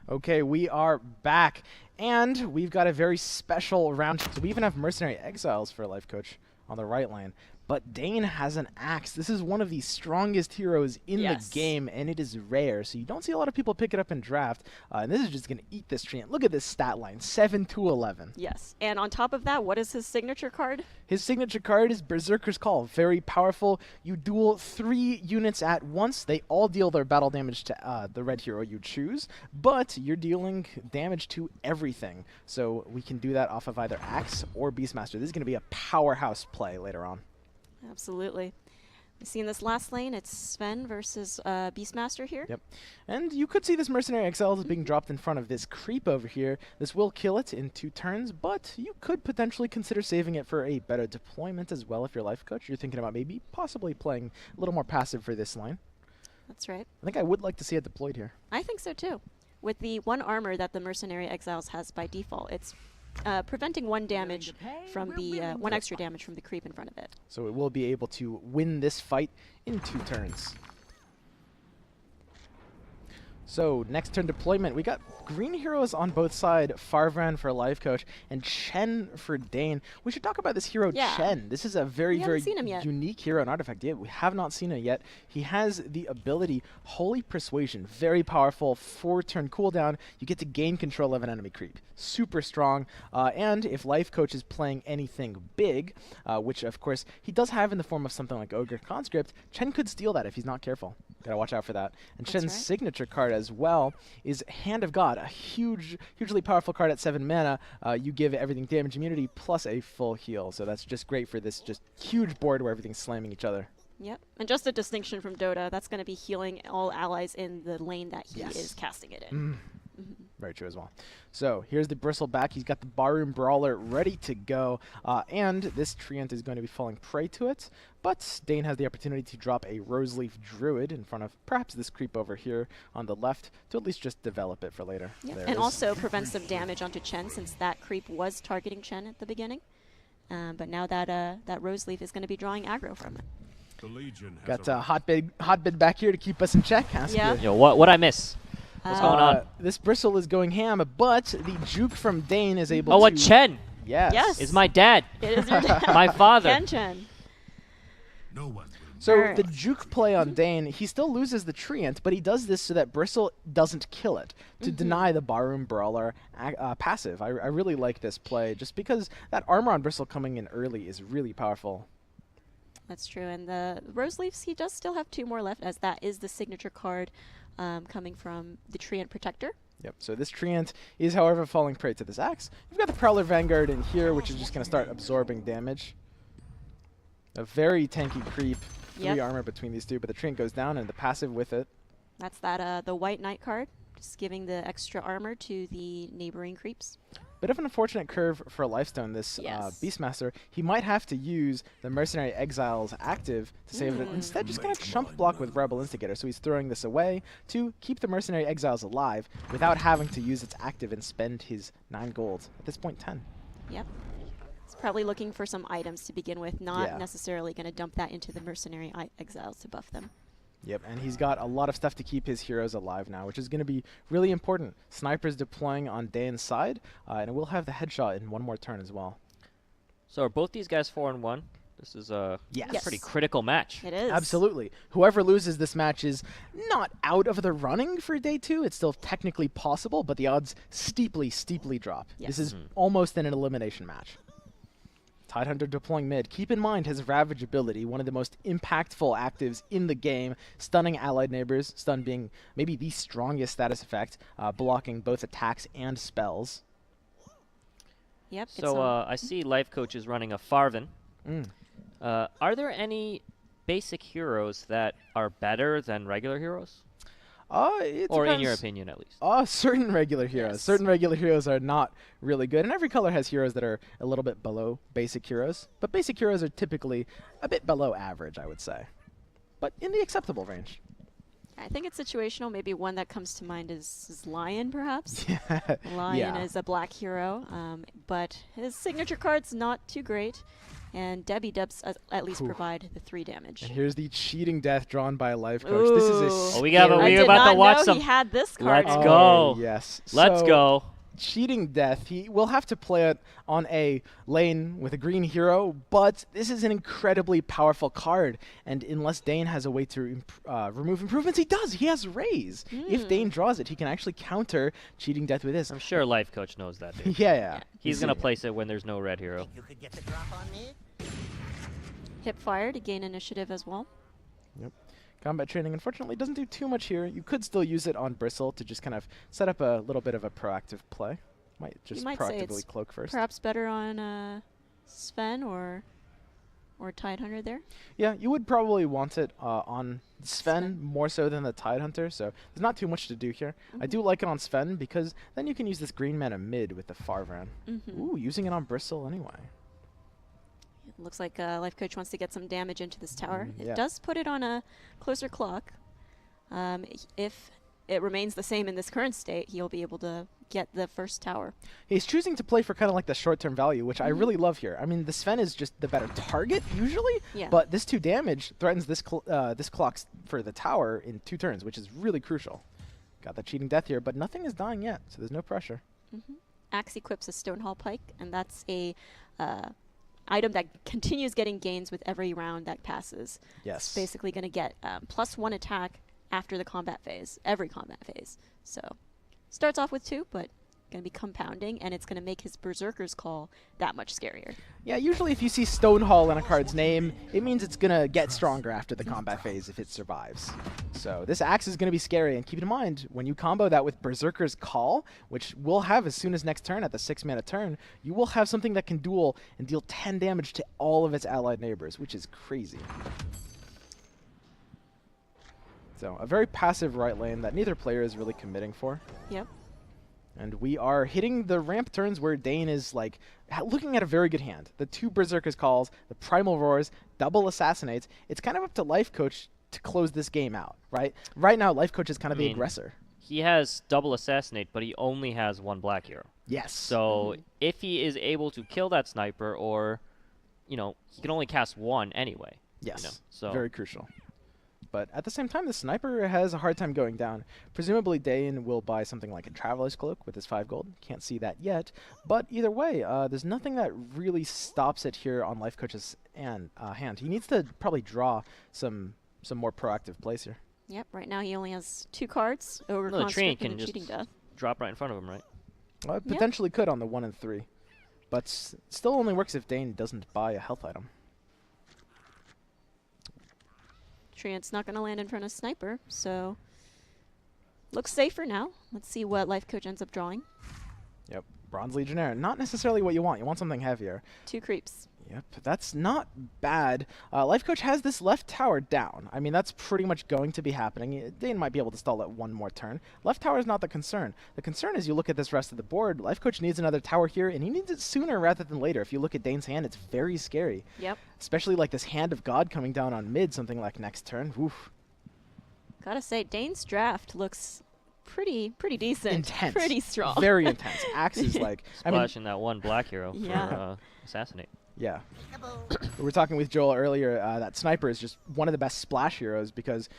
Okay, we are back, and we've got a very special round. So we even have Mercenary Exiles for Lifecoach on the right lane. But Dane has an axe. This is one of the strongest heroes in the game, and it is rare. So you don't see a lot of people pick it up in draft. And this is just going to eat this treant. Look at this stat line, 7 to 11. Yes, and on top of that, what is his signature card? His signature card is Berserker's Call. Very powerful. You duel 3 units at once. They all deal their battle damage to the red hero you choose, but you're dealing damage to everything. So we can do that off of either Axe or Beastmaster. This is going to be a powerhouse play later on. Absolutely. We see in this last lane, it's Sven versus Beastmaster here. Yep. And you could see this Mercenary Exiles being dropped in front of this creep over here. This will kill it in 2 turns, but you could potentially consider saving it for a better deployment as well if you're Lifecoach. You're thinking about maybe possibly playing a little more passive for this lane. That's right. I think I would like to see it deployed here. I think so too. With the 1 armor that the Mercenary Exiles has by default, it's preventing 1 damage from the 1 extra damage from the creep in front of it. So it will be able to win this fight in 2 turns. So next turn deployment, we got green heroes on both sides, Farvran for Lifecoach and Chen for Dane. We should talk about this hero Chen. This is a very unique hero and artifact. Yeah, we have not seen it yet. He has the ability Holy Persuasion, very powerful, 4-turn cooldown. You get to gain control of an enemy creep. Super strong, and if Lifecoach is playing anything big, which of course he does have in the form of something like Ogre Conscript, Chen could steal that if he's not careful. Gotta watch out for that. And Chen's signature card as well is Hand of God, a hugely powerful card at 7 mana. You give everything damage immunity plus a full heal, so that's just great for this just huge board where everything's slamming each other. Yep, and just a distinction from Dota, that's going to be healing all allies in the lane that he is casting it in. Very true as well. So here's the Bristleback. He's got the Barroom Brawler ready to go, and this Treant is going to be falling prey to it. But Dane has the opportunity to drop a Roseleaf Druid in front of perhaps this creep over here on the left to at least just develop it for later. And also prevents some damage onto Chen since that creep was targeting Chen at the beginning. But now that that Roseleaf is going to be drawing aggro from it. Got Hotbid back here to keep us in check. Yo, what I miss? What's going on? This Bristle is going ham, but the juke from Dane is able to... Oh, what Chen? Yes. Is my dad. It is your dad. My father. Ken Chen. So the juke play on Dane, he still loses the Treant, but he does this so that Bristle doesn't kill it, to deny the Barroom Brawler passive. I really like this play, just because that armor on Bristle coming in early is really powerful. That's true, and the Roseleafs, he does still have 2 more left, as that is the signature card coming from the Treant Protector. Yep, so this Treant is, however, falling prey to this axe. We've got the Prowler Vanguard in here, which is just going to start absorbing damage. A very tanky creep, 3 armor between these two, but the Treant goes down and the passive with it. That's that the White Knight card, just giving the extra armor to the neighboring creeps. Bit of an unfortunate curve for Lifestone, this Beastmaster. He might have to use the Mercenary Exiles active to save it. Instead, just going to chump block with Rebel Instigator. So he's throwing this away to keep the Mercenary Exiles alive without having to use its active and spend his 9 gold. At this point, 10. Yep. He's probably looking for some items to begin with, not necessarily going to dump that into the Mercenary Exiles to buff them. Yep, and he's got a lot of stuff to keep his heroes alive now, which is going to be really important. Snipers deploying on Dane's side, and we'll have the headshot in 1 more turn as well. So are both these guys 4-1? This is a pretty critical match. It is. Absolutely. Whoever loses this match is not out of the running for day 2. It's still technically possible, but the odds steeply drop. This is almost an elimination match. Tidehunter deploying mid. Keep in mind his Ravage ability, one of the most impactful actives in the game, stunning allied neighbors, stun being maybe the strongest status effect, blocking both attacks and spells. Yep. So I see Lifecoach is running a Farvin. Are there any basic heroes that are better than regular heroes? Or in your opinion, at least? Certain regular heroes. Yes. Certain regular heroes are not really good, and every color has heroes that are a little bit below basic heroes. But basic heroes are typically a bit below average, I would say. But in the acceptable range. I think it's situational. Maybe one that comes to mind is Lion, perhaps. Yeah. Lion is a black hero, but his signature card's not too great. And Debbie does at least provide the 3 damage. And here's the cheating death drawn by Lifecoach. This is a we about to watch some. He had this card. Let's go. Yes. Let's go. Cheating death. He will have to play it on a lane with a green hero, but this is an incredibly powerful card. And unless Dane has a way to remove improvements, he does. He has Raise. If Dane draws it, he can actually counter cheating death with this. I'm sure Lifecoach knows that, dude. Yeah. He's going to place it when there's no red hero. You could get the drop on me? Hip fire to gain initiative as well. Yep. Combat training, unfortunately, doesn't do too much here. You could still use it on Bristle to just kind of set up a little bit of a proactive play. Might just proactively cloak first. Perhaps better on Sven or Tidehunter there. Yeah, you would probably want it on Sven more so than the Tidehunter, so there's not too much to do here. I do like it on Sven because then you can use this green mana mid with the Farvan. Ooh, using it on Bristle anyway. Looks like Lifecoach wants to get some damage into this tower. Yeah. It does put it on a closer clock. If it remains the same in this current state, he'll be able to get the first tower. He's choosing to play for kind of like the short-term value, which I really love here. I mean, the Sven is just the better target usually, but this 2 damage threatens this this clock for the tower in 2 turns, which is really crucial. Got the cheating death here, but nothing is dying yet, so there's no pressure. Axe equips a Stonehall Pike, and that's a item that continues getting gains with every round that passes. Yes. It's basically going to get +1 attack after the combat phase, every combat phase. So starts off with 2, but going to be compounding, and it's going to make his Berserker's Call that much scarier. Yeah, usually if you see Stonehall in a card's name, it means it's going to get stronger after the combat phase if it survives. So this axe is going to be scary, and keep in mind, when you combo that with Berserker's Call, which we'll have as soon as next turn at the 6-mana turn, you will have something that can duel and deal 10 damage to all of its allied neighbors, which is crazy. So a very passive right lane that neither player is really committing for. Yep. And we are hitting the ramp turns where Dane is like looking at a very good hand. The 2 Berserker's Calls, the Primal Roars, double Assassinates. It's kind of up to Lifecoach to close this game out, right? Right now, Lifecoach is kind of the aggressor. He has double Assassinate, but he only has 1 black hero. Yes. So if he is able to kill that sniper, or, he can only cast 1 anyway. Yes. So very crucial. But at the same time, the sniper has a hard time going down. Presumably, Dane will buy something like a Traveler's Cloak with his 5 gold. Can't see that yet. But either way, there's nothing that really stops it here on Lifecoach's hand. He needs to probably draw some more proactive plays here. Yep, right now he only has 2 cards. Ogre the train Conscript can and just Cheating Death. drop right in front of him, right? Well, it potentially could on the 1 and 3. But still only works if Dane doesn't buy a health item. Treant's not going to land in front of Sniper, so looks safer now. Let's see what Lifecoach ends up drawing. Yep, Bronze Legionnaire. Not necessarily what you want. You want something heavier. 2 creeps. Yep, that's not bad. Lifecoach has this left tower down. I mean, that's pretty much going to be happening. Dane might be able to stall it 1 more turn. Left tower is not the concern. The concern is you look at this rest of the board, Lifecoach needs another tower here, and he needs it sooner rather than later. If you look at Dane's hand, it's very scary. Yep. Especially like this Hand of God coming down on mid, something like next turn. Oof. Gotta say, Dane's draft looks pretty decent. Intense. Pretty strong. Very intense. Axe is like... Splashing that 1 black hero for Assassinate. Yeah. We were talking with Joel earlier, that Sniper is just one of the best splash heroes because,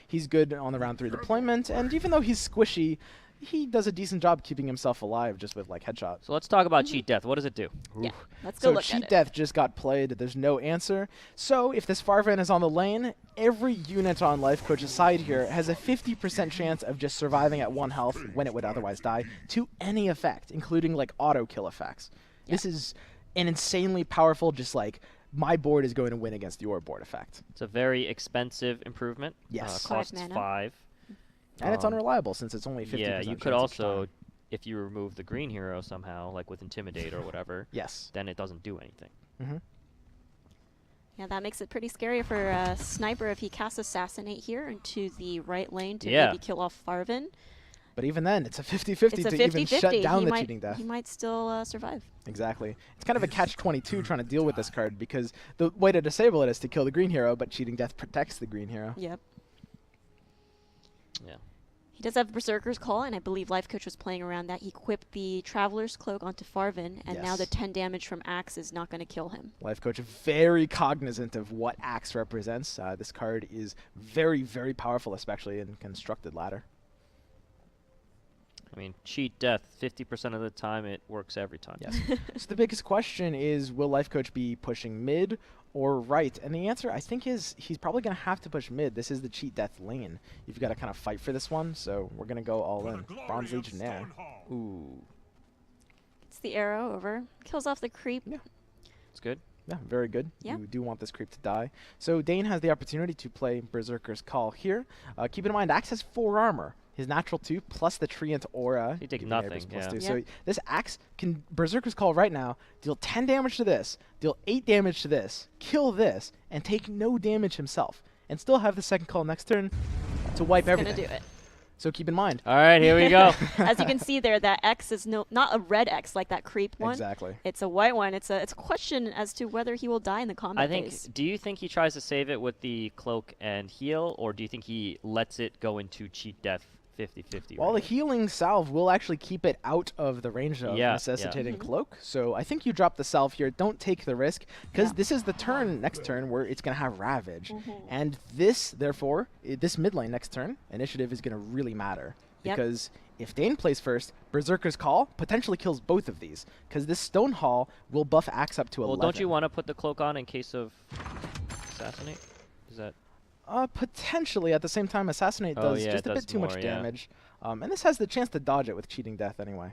he's good on the round 3 deployment, and even though he's squishy, he does a decent job keeping himself alive just with, headshots. So let's talk about Cheat Death. What does it do? Yeah, let's go look So at Cheat it. Death just got played. There's no answer. So if this Farvan is on the lane, every unit on Lifecoach's side here has a 50% chance of just surviving at 1 health when it would otherwise die to any effect, including, auto kill effects. Yeah. This is an insanely powerful, my board is going to win against your board effect. It's a very expensive improvement. Yes. Costs 5 mana. 5. And it's unrevable since it's only 50%. Yeah, you could also, if you remove the green hero somehow, like with Intimidate or whatever, yes, then it doesn't do anything. Mm-hmm. Yeah, that makes it pretty scary for Sniper if he casts Assassinate here into the right lane to maybe kill off Farvan. But even then, it's a 50-50 to even shut down the Cheating Death. He might still survive. Exactly. It's kind of a catch-22 trying to deal with this card because the way to disable it is to kill the green hero, but Cheating Death protects the green hero. Yep. Yeah. He does have Berserker's Call, and I believe Lifecoach was playing around that. He equipped the Traveler's Cloak onto Farvin, and now the 10 damage from Axe is not going to kill him. Lifecoach very cognizant of what Axe represents. This card is very, very powerful, especially in Constructed Ladder. I mean, cheat death, 50% of the time, it works every time. Yes. So the biggest question is, will Lifecoach be pushing mid or right? And the answer, I think, is he's probably going to have to push mid. This is the cheat death lane. You've got to kind of fight for this one, so we're going to go all in. Bronze Legionnaire. Ooh. Gets the arrow over. Kills off the creep. Yeah. It's good. Yeah, very good. Yeah. You do want this creep to die. So Dane has the opportunity to play Berserker's Call here. Keep in mind, Axe has 4 armor. His natural 2 plus the Treant Aura. He takes nothing. Yeah. So this Axe can Berserker's Call right now, deal 10 damage to this, deal 8 damage to this, kill this, and take no damage himself. And still have the second call next turn to wipe everything. Gonna do it. So keep in mind. All right, here we go. As you can see there, that X is not a red X like that creep one. Exactly. It's a white one. It's a question as to whether he will die in the combat phase. Do you think he tries to save it with the cloak and heal, or do you think he lets it go into cheat death 50-50? Well, the healing salve will actually keep it out of the range of necessitating cloak. So I think you drop the salve here. Don't take the risk, because this is the turn next turn where it's going to have Ravage. And this, therefore, this mid lane next turn, initiative is going to really matter. Because if Dane plays first, Berserker's Call potentially kills both of these, because this Stone Hall will buff Axe up to 11. Well, don't you want to put the cloak on in case of assassinate? Is that... Potentially. At the same time, Assassinate does just a bit too much damage. And this has the chance to dodge it with cheating death anyway.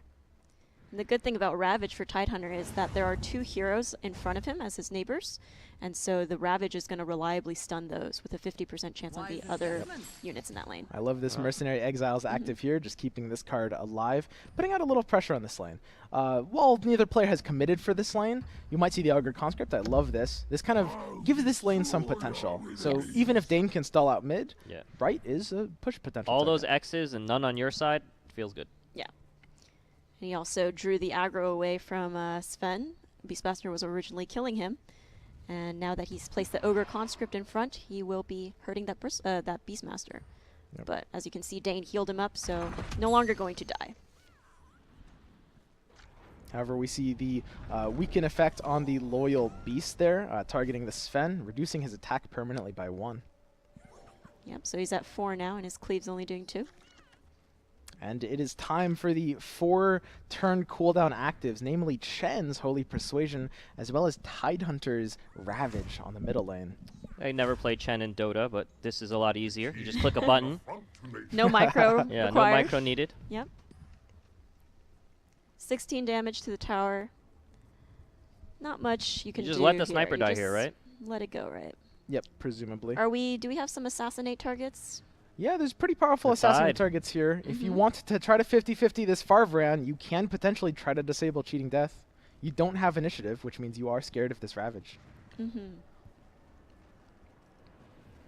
And the good thing about Ravage for Tidehunter is that there are 2 heroes in front of him as his neighbors, and so the Ravage is going to reliably stun those with a 50% chance on the other units in that lane. I love this Mercenary Exiles active here, just keeping this card alive, putting out a little pressure on this lane. While neither player has committed for this lane, you might see the Augur Conscript. I love this. This kind of gives this lane some potential. So even if Dane can stall out mid, Bright is a push potential. All those X's and none on your side feels good. And he also drew the aggro away from Sven. Beastmaster was originally killing him. And now that he's placed the Ogre Conscript in front, he will be hurting that Beastmaster. But as you can see, Dane healed him up, so no longer going to die. However, we see the weaken effect on the Loyal Beast there, targeting the Sven, reducing his attack permanently by 1. Yep, so he's at 4 now, and his cleave's only doing 2. And it is time for the 4 turn cooldown actives, namely Chen's Holy Persuasion, as well as Tidehunter's Ravage on the middle lane. I never played Chen in Dota, but this is a lot easier. You just click a button. No micro required. No micro needed. Yep. 16 damage to the tower. Not much you can do. You just let the sniper die here, right? Let it go, right? Yep, presumably. Do we have some assassinate targets? Yeah, there's pretty powerful assassinate targets here. If you want to try to 50-50 this Farvran, you can potentially try to disable cheating death. You don't have initiative, which means you are scared of this Ravage.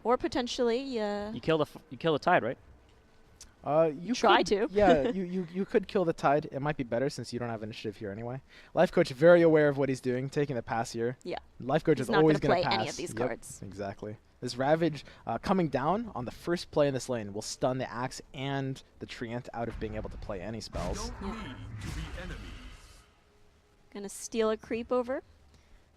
Or potentially, you kill the Tide, right? You try to. Yeah, you could kill the Tide. It might be better since you don't have initiative here anyway. Lifecoach very aware of what he's doing, taking the pass here. Yeah. Lifecoach is always going to play pass any of these cards. Exactly. This Ravage coming down on the first play in this lane will stun the Axe and the Treant out of being able to play any spells. Gonna steal a creep over.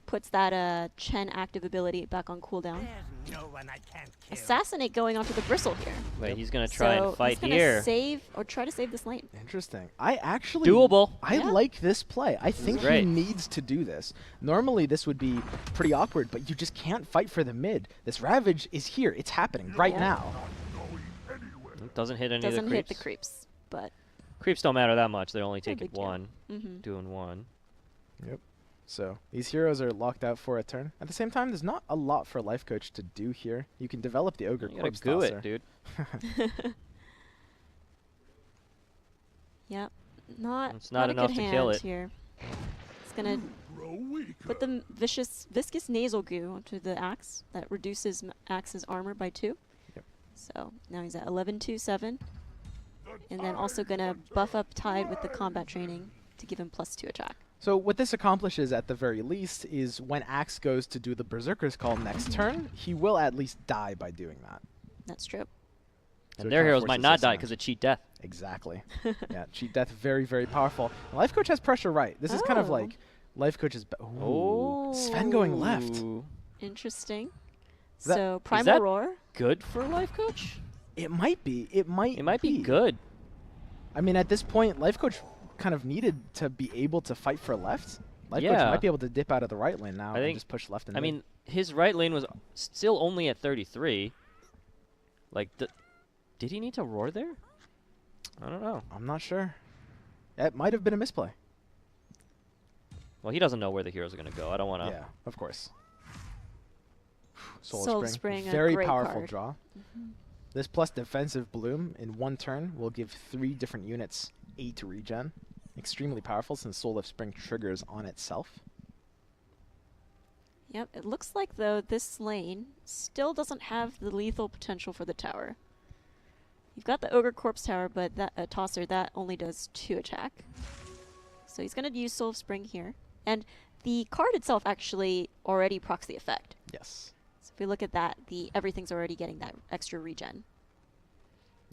Puts that Chen active ability back on cooldown. No one I can't kill. Assassinate going onto the Bristle here. Wait, he's gonna try and fight here. Save or try to save this lane. Interesting. I actually doable. I like this play. I think he needs to do this. Normally this would be pretty awkward, but you just can't fight for the mid. This Ravage is here. It's happening right now. It doesn't hit any of the creeps. Doesn't hit the creeps, but creeps don't matter that much. They're only taking 1, doing 1. Yep. So these heroes are locked out for a turn. At the same time, there's not a lot for Lifecoach to do here. You can develop the Ogre Corpse Tosser. You gotta goo it, dude. Yep. It's not enough a good to hand kill it. Here. It's gonna put the viscous nasal goo onto the Axe. That reduces Axe's armor by 2. Yep. So now he's at 11-2-7. And then also gonna buff up Tide with the combat training to give him +2 attack. So what this accomplishes at the very least is when Axe goes to do the Berserker's Call next turn, he will at least die by doing that. That's true. And their heroes might not die because of cheat death. Exactly. Yeah, cheat death, very, very powerful. And Lifecoach has pressure right. This is kind of like Lifecoach's... Sven going left. Interesting. So Primal Roar. Good for Lifecoach? It might be. It might be good. I mean, at this point, Lifecoach kind of needed to be able to fight for left. Lifecoach might be able to dip out of the right lane now and just push left and mid. mean, his right lane was still only at 33. Like, did he need to roar there? I don't know. I'm not sure. It might have been a misplay. Well, he doesn't know where the heroes are going to go. I don't want to. Yeah, of course. Soul Spring, very powerful draw. This plus defensive bloom in one turn will give 3 different units 8 regen. Extremely powerful since Soul of Spring triggers on itself. Yep, it looks like, though, this lane still doesn't have the lethal potential for the tower. You've got the Ogre Corpse Tower, but that Tosser, that only does 2 attack. So he's going to use Soul of Spring here. And the card itself actually already procs the effect. Yes. So if we look at that, everything's already getting that extra regen.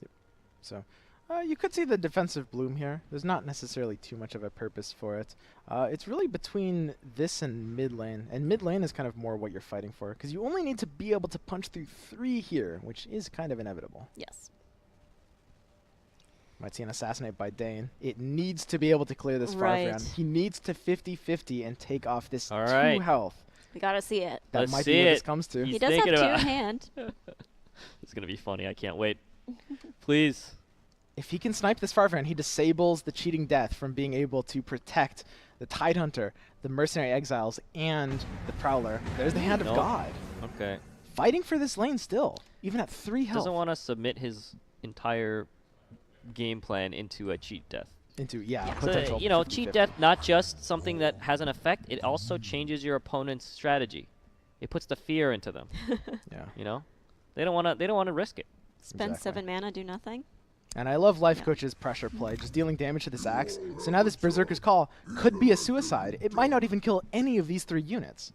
Yep. So you could see the defensive bloom here. There's not necessarily too much of a purpose for it. It's really between this and mid lane. And mid lane is kind of more what you're fighting for, because you only need to be able to punch through 3 here, which is kind of inevitable. Yes. Might see an assassinate by Dane. It needs to be able to clear this Farfran. He needs to 50-50 and take off this 2 health. We gotta see it. That might be what this comes to. He does have 2 in hand. It's gonna be funny. I can't wait. Please. If he can snipe this Farfran, he disables the cheating death from being able to protect the Tidehunter, the Mercenary Exiles, and the Prowler. There's the Hand of God. Okay. Fighting for this lane still, even at 3 health. Doesn't want to submit his entire game plan into a cheat death. Potential. So, cheat death, not just something that has an effect, it also changes your opponent's strategy. It puts the fear into them. Yeah. They don't want to risk it. Spend 7 mana, do nothing. And I love Lifecoach's pressure play, just dealing damage to this axe. So now this Berserker's Call could be a suicide. It might not even kill any of these 3 units.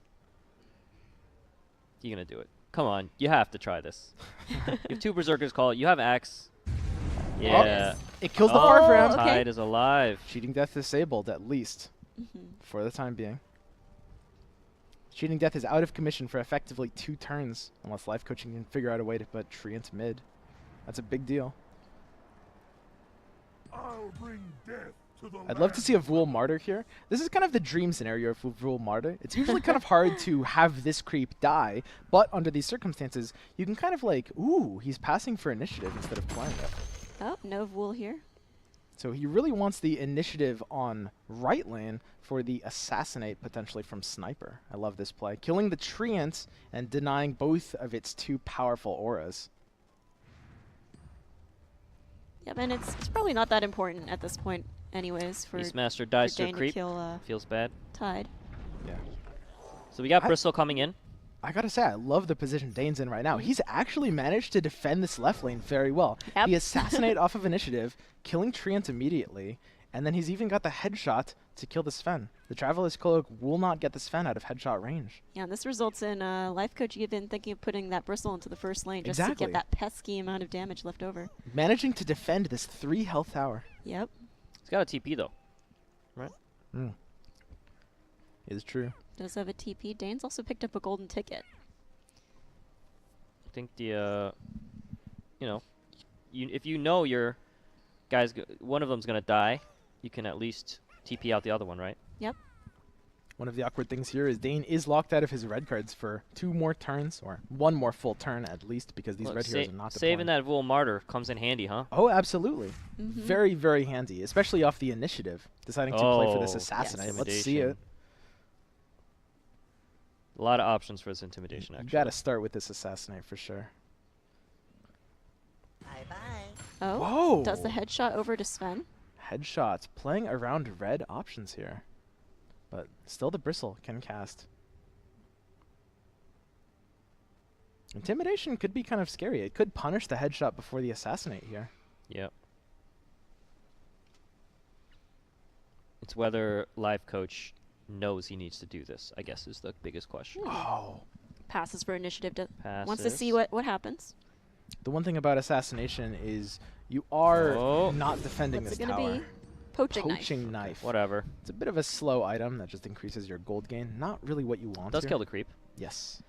You're going to do it. Come on, you have to try this. You have 2 Berserker's Call, you have axe. Yeah. It kills the Farfran. Tide is alive. Cheating death disabled, at least, for the time being. Cheating death is out of commission for effectively 2 turns, unless Lifecoaching can figure out a way to put Treant mid. That's a big deal. I'll bring death to the I'd love to see a Vul Martyr here. This is kind of the dream scenario for Vul Martyr. It's usually kind of hard to have this creep die, but under these circumstances, you can kind of like, ooh, he's passing for initiative instead of playing it. Oh, no Vul here. So he really wants the initiative on right lane for the assassinate potentially from Sniper. I love this play. Killing the Treant and denying both of its 2 powerful auras. Yep, and it's probably not that important at this point anyways for Beastmaster dies to a creep. Kill, feels bad. Tide. Yeah. So we got Bristle coming in. I gotta say, I love the position Dane's in right now. He's actually managed to defend this left lane very well. Yep. He assassinate off of initiative, killing Treant immediately, and then he's even got the headshot to kill the Sven. The Traveler's Cloak will not get the Sven out of headshot range. Yeah, and this results in Lifecoach even thinking of putting that Bristle into the first lane just to get that pesky amount of damage left over. Managing to defend this 3 health tower. Yep. He's got a TP though, right? Is true. Does have a TP. Dane's also picked up a golden ticket. I think the, if you know your guys, one of them's gonna die, you can at least TP out the other one, right? Yep. One of the awkward things here is Dane is locked out of his red cards for 2 more turns, or 1 more full turn at least, because these red heroes are not deploying. Saving that Vul Martyr comes in handy, huh? Oh, absolutely. Very, very handy, especially off the initiative, deciding to play for this assassinate. Yes. Let's see it. A lot of options for this intimidation, actually. You gotta start with this assassinate for sure. Bye-bye. Oh, whoa! Does the headshot over to Sven? Headshots, playing around red options here. But still the Bristle can cast. Intimidation could be kind of scary. It could punish the headshot before the assassinate here. Yep. It's whether Lifecoach knows he needs to do this, I guess, is the biggest question. Oh. Passes for initiative. Passes. Wants to see what happens. The one thing about assassination is you are not defending this tower. Be? Poaching knife. Whatever. It's a bit of a slow item that just increases your gold gain. Not really what you want. Does kill the creep. Yes.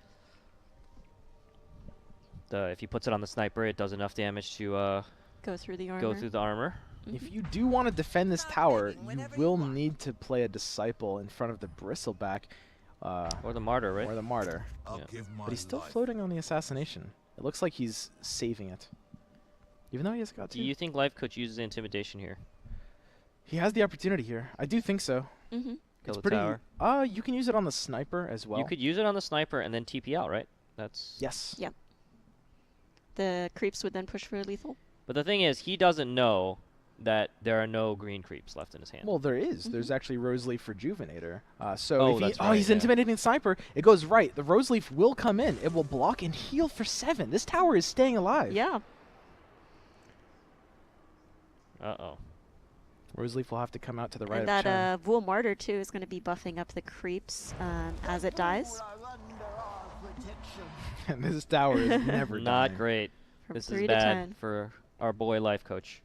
If he puts it on the sniper, it does enough damage to go through the armor. If you do want to defend this tower, you will need to play a Disciple in front of the Bristleback. Or the Martyr, right? Or the Martyr. Yeah. But he's still floating on the Assassination. It looks like he's saving it. Even though he has got to. Do you think Lifecoach uses Intimidation here? He has the opportunity here. I do think so. Mm-hmm. It's pretty. You can use it on the Sniper as well. You could use it on the Sniper and then TP out, right? That's. Yes. Yep. The creeps would then push for lethal. But the thing is, he doesn't know that there are no green creeps left in his hand. Well, there is. There's actually Roseleaf Rejuvenator. So if he's yeah. intimidating Sniper, it goes right. The Roseleaf will come in. It will block and heal for 7. This tower is staying alive. Yeah. Uh-oh. Roseleaf will have to come out to the right and of Chen. that Vul Martyr, too, is going to be buffing up the creeps as it dies. And this tower is never Not dying. great. From This 3 is to bad 10. for our boy Lifecoach.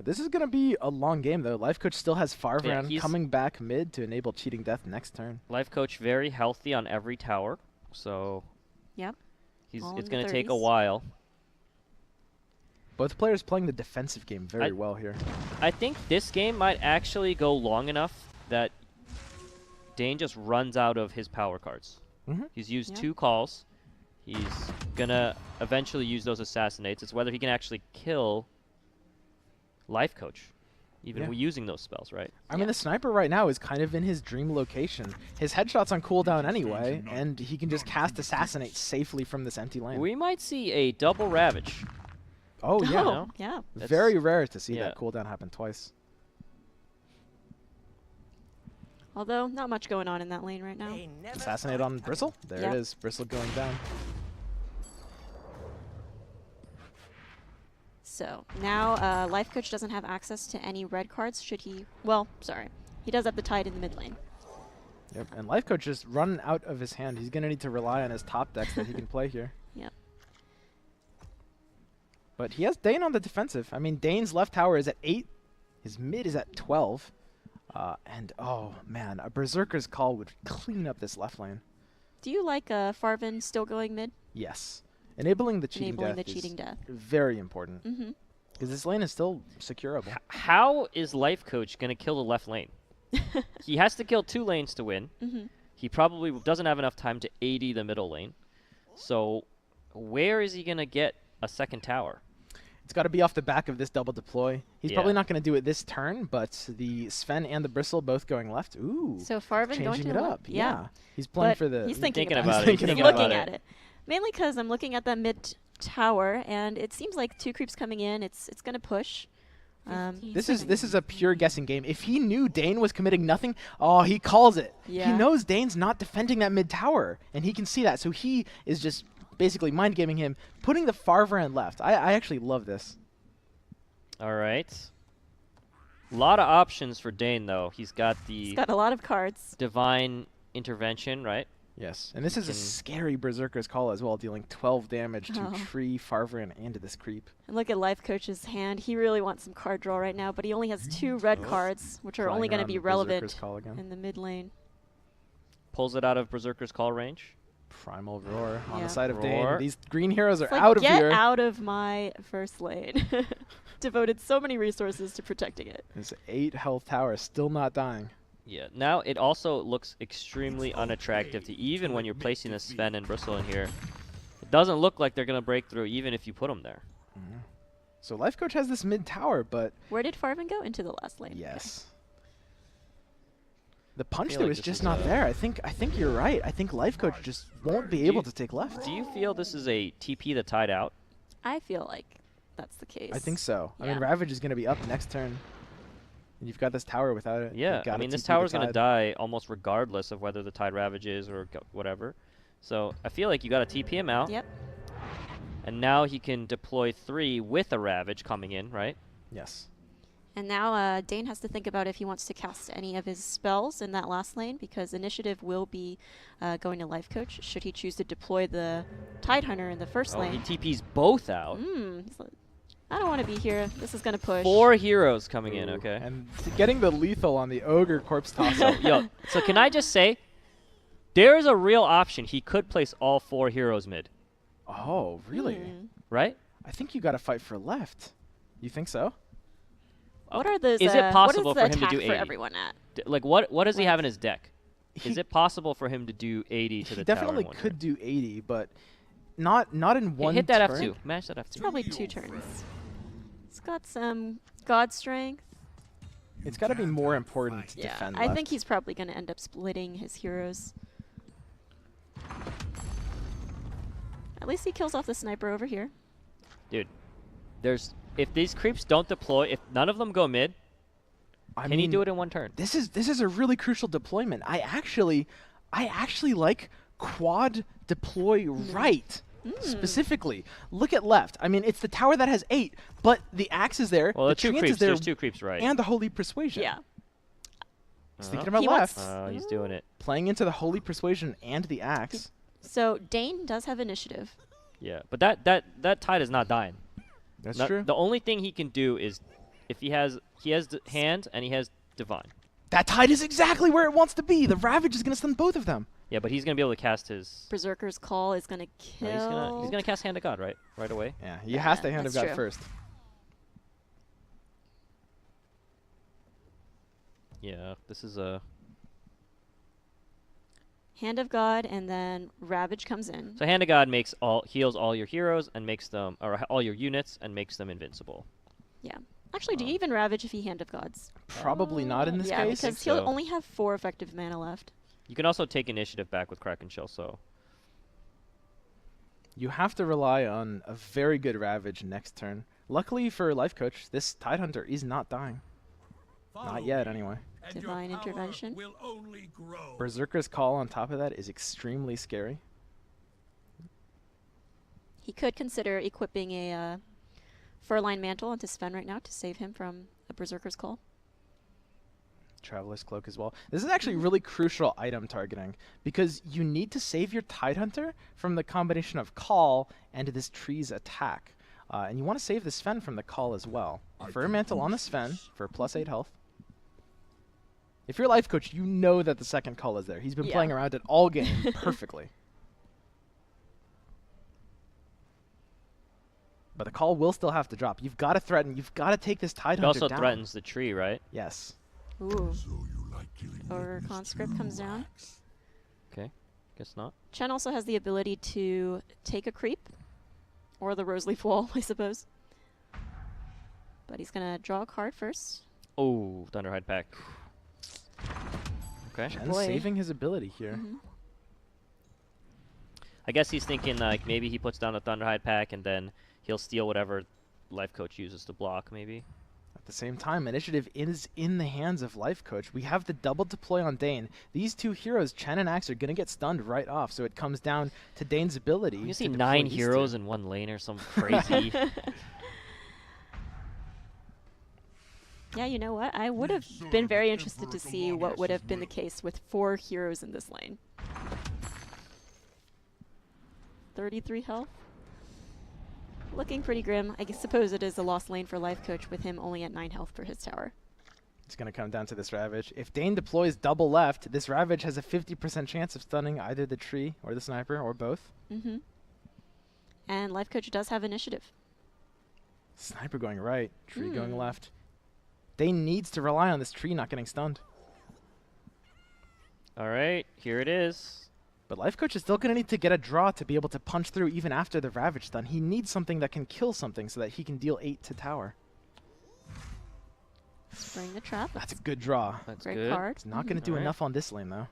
This is going to be a long game, though. Lifecoach still has Farvan Yeah, coming back mid to enable cheating death next turn. Lifecoach very healthy on every tower, so yep. It's going to take a while. Both players playing the defensive game very well here. I think this game might actually go long enough that Dane just runs out of his power cards. He's used 2 calls. He's going to eventually use those assassinates. It's whether he can actually kill Lifecoach, even using those spells, right? I mean, the Sniper right now is kind of in his dream location. His headshot's on cooldown anyway, and he can just cast Assassinate safely from this empty lane. We might see a double Ravage. Oh, yeah. Oh, yeah. Very rare to see that cooldown happen twice. Although, not much going on in that lane right now. Assassinate on Bristle. There it is. Bristle going down. So, now Lifecoach doesn't have access to any red cards should he... Well, sorry. He does have the Tide in the mid lane. Yep, and Lifecoach just run out of his hand. He's going to need to rely on his top decks that he can play here. Yep. But he has Dane on the defensive. I mean, Dane's left tower is at 8. His mid is at 12. And, oh, man, a Berserker's Call would clean up this left lane. Do you like Farvan still going mid? Yes. Enabling the cheating death is very important. Because this lane is still securable. How is Lifecoach going to kill the left lane? He has to kill 2 lanes to win. He probably doesn't have enough time to AD the middle lane. So where is he going to get a second tower? It's got to be off the back of this double deploy. He's probably not going to do it this turn, but the Sven and the Bristle both going left. Ooh. So Farvan going to it up. Yeah. He's playing for the... He's thinking about it. He's looking at it. Mainly because I'm looking at that mid tower, and it seems like 2 creeps coming in. It's going to push. This is a pure guessing game. If he knew Dane was committing nothing, he calls it. Yeah. He knows Dane's not defending that mid tower, and he can see that. So he is just basically mind gaming him, putting the Farvan left. I actually love this. All right. A lot of options for Dane, though. He's got a lot of cards. Divine Intervention, right? Yes, and this is a scary Berserker's Call as well, dealing 12 damage to Tree, Farvan, and to this creep. And look at Lifecoach's hand. He really wants some card draw right now, but he only has 2 red cards, which are only going to be relevant in the mid lane. Pulls it out of Berserker's Call range. Primal Roar on the side of Dane. These green heroes are like, out of here. Get out of my first lane. Devoted so many resources to protecting it. This 8 health tower is still not dying. Yeah, now it also looks extremely unattractive to even when you're placing a Sven and Bristle in here. It doesn't look like they're going to break through even if you put them there. So Lifecoach has this mid tower, but... Where did Farvan go? Into the last lane. Yes. Okay. The punch there is just not there. I think you're right. I think Lifecoach just won't be able to take left. Do you feel this is a TP that tied out? I feel like that's the case. I think so. Yeah. I mean, Ravage is going to be up next turn. And you've got this tower without it. Yeah, I mean, this tower's going to die almost regardless of whether the Tide ravages or whatever. So I feel like you got to TP him out. Yep. And now he can deploy 3 with a Ravage coming in, right? Yes. And now Dane has to think about if he wants to cast any of his spells in that last lane, because initiative will be going to Lifecoach should he choose to deploy the Tidehunter in the first lane. He TP's both out. I don't want to be here. This is going to push. 4 heroes coming in, okay. And getting the lethal on the Ogre Corpse Toss. Yo, so can I just say, there is a real option. He could place all 4 heroes mid. Oh, really? Right? I think you got to fight for left. You think so? What are those? Is it possible for him to do 80? For everyone at? Like, what does he have in his deck? Is it possible for him to do 80 to the tower? He definitely could do 80, but not in one hit that turn. F2. Match that F2. It's probably 2 turns. It's got some God Strength. It's got to be more important to defend left. I think he's probably going to end up splitting his heroes. At least he kills off the sniper over here. Dude, if these creeps don't deploy, if none of them go mid, can he do it in 1 turn? This is a really crucial deployment. I actually like quad deploy right. Specifically, look at left. I mean, it's the tower that has 8, but the axe is there. Well, the two chance creeps. is there, There's 2 creeps, right? and the Holy Persuasion. Yeah. Thinking about left. He's doing it. Playing into the Holy Persuasion and the axe. So Dane does have initiative. Yeah, but that tide is not dying. That's true. The only thing he can do is if he has the hand and he has divine. That tide is exactly where it wants to be. The Ravage is going to stun both of them. Yeah, but he's going to be able to cast his... Berserker's Call is going to kill... No, he's going to cast Hand of God, right away. Yeah, he has to Hand of God first. Yeah, this is a... Hand of God, and then Ravage comes in. So Hand of God heals all your heroes and makes them, or all your units and makes them invincible. Yeah. Actually, do you even Ravage if he Hand of Gods? Probably not in this case. Yeah, because he'll only have 4 effective mana left. You can also take initiative back with Kraken Shell, so... You have to rely on a very good Ravage next turn. Luckily for Lifecoach, this Tidehunter is not dying. Not yet, anyway. Divine Intervention. Berserker's Call on top of that is extremely scary. He could consider equipping a Furline Mantle onto Sven right now to save him from a Berserker's Call. Traveler's Cloak as well. This is actually really crucial item targeting because you need to save your Tidehunter from the combination of Call and this tree's attack. And you want to save the Sven from the Call as well. Fur Mantle on the Sven for +8 health. If you're Lifecoach, you know that the second Call is there. He's been playing around it all game perfectly. But the Call will still have to drop. You've got to threaten. You've got to take this Tidehunter down. It also threatens the tree, right? Yes. Ooh. Or Conscript comes down. Okay. Guess not. Chen also has the ability to take a creep. Or the Roseleaf Wall, I suppose. But he's going to draw a card first. Oh, Thunderhide Pack. Okay. Chen's saving his ability here. I guess he's thinking like maybe he puts down the Thunderhide Pack and then he'll steal whatever Lifecoach uses to block, maybe. At the same time, initiative is in the hands of Lifecoach. We have the double deploy on Dane. These 2 heroes, Chen and Axe, are going to get stunned right off, so it comes down to Dane's ability. You see 9 heroes in 1 lane or some crazy... Yeah, you know what? I would have been very interested to see what would have been the case with 4 heroes in this lane. 33 health. Looking pretty grim. I suppose it is a lost lane for Lifecoach with him only at 9 health per his tower. It's going to come down to this Ravage. If Dane deploys double left, this Ravage has a 50% chance of stunning either the tree or the sniper or both. And Lifecoach does have initiative. Sniper going right, tree going left. Dane needs to rely on this tree not getting stunned. All right, here it is. But Lifecoach is still going to need to get a draw to be able to punch through even after the Ravage stun. He needs something that can kill something so that he can deal 8 to tower. Spring the trap. That's a good draw. That's great good. card. It's not going to do enough on this lane, though.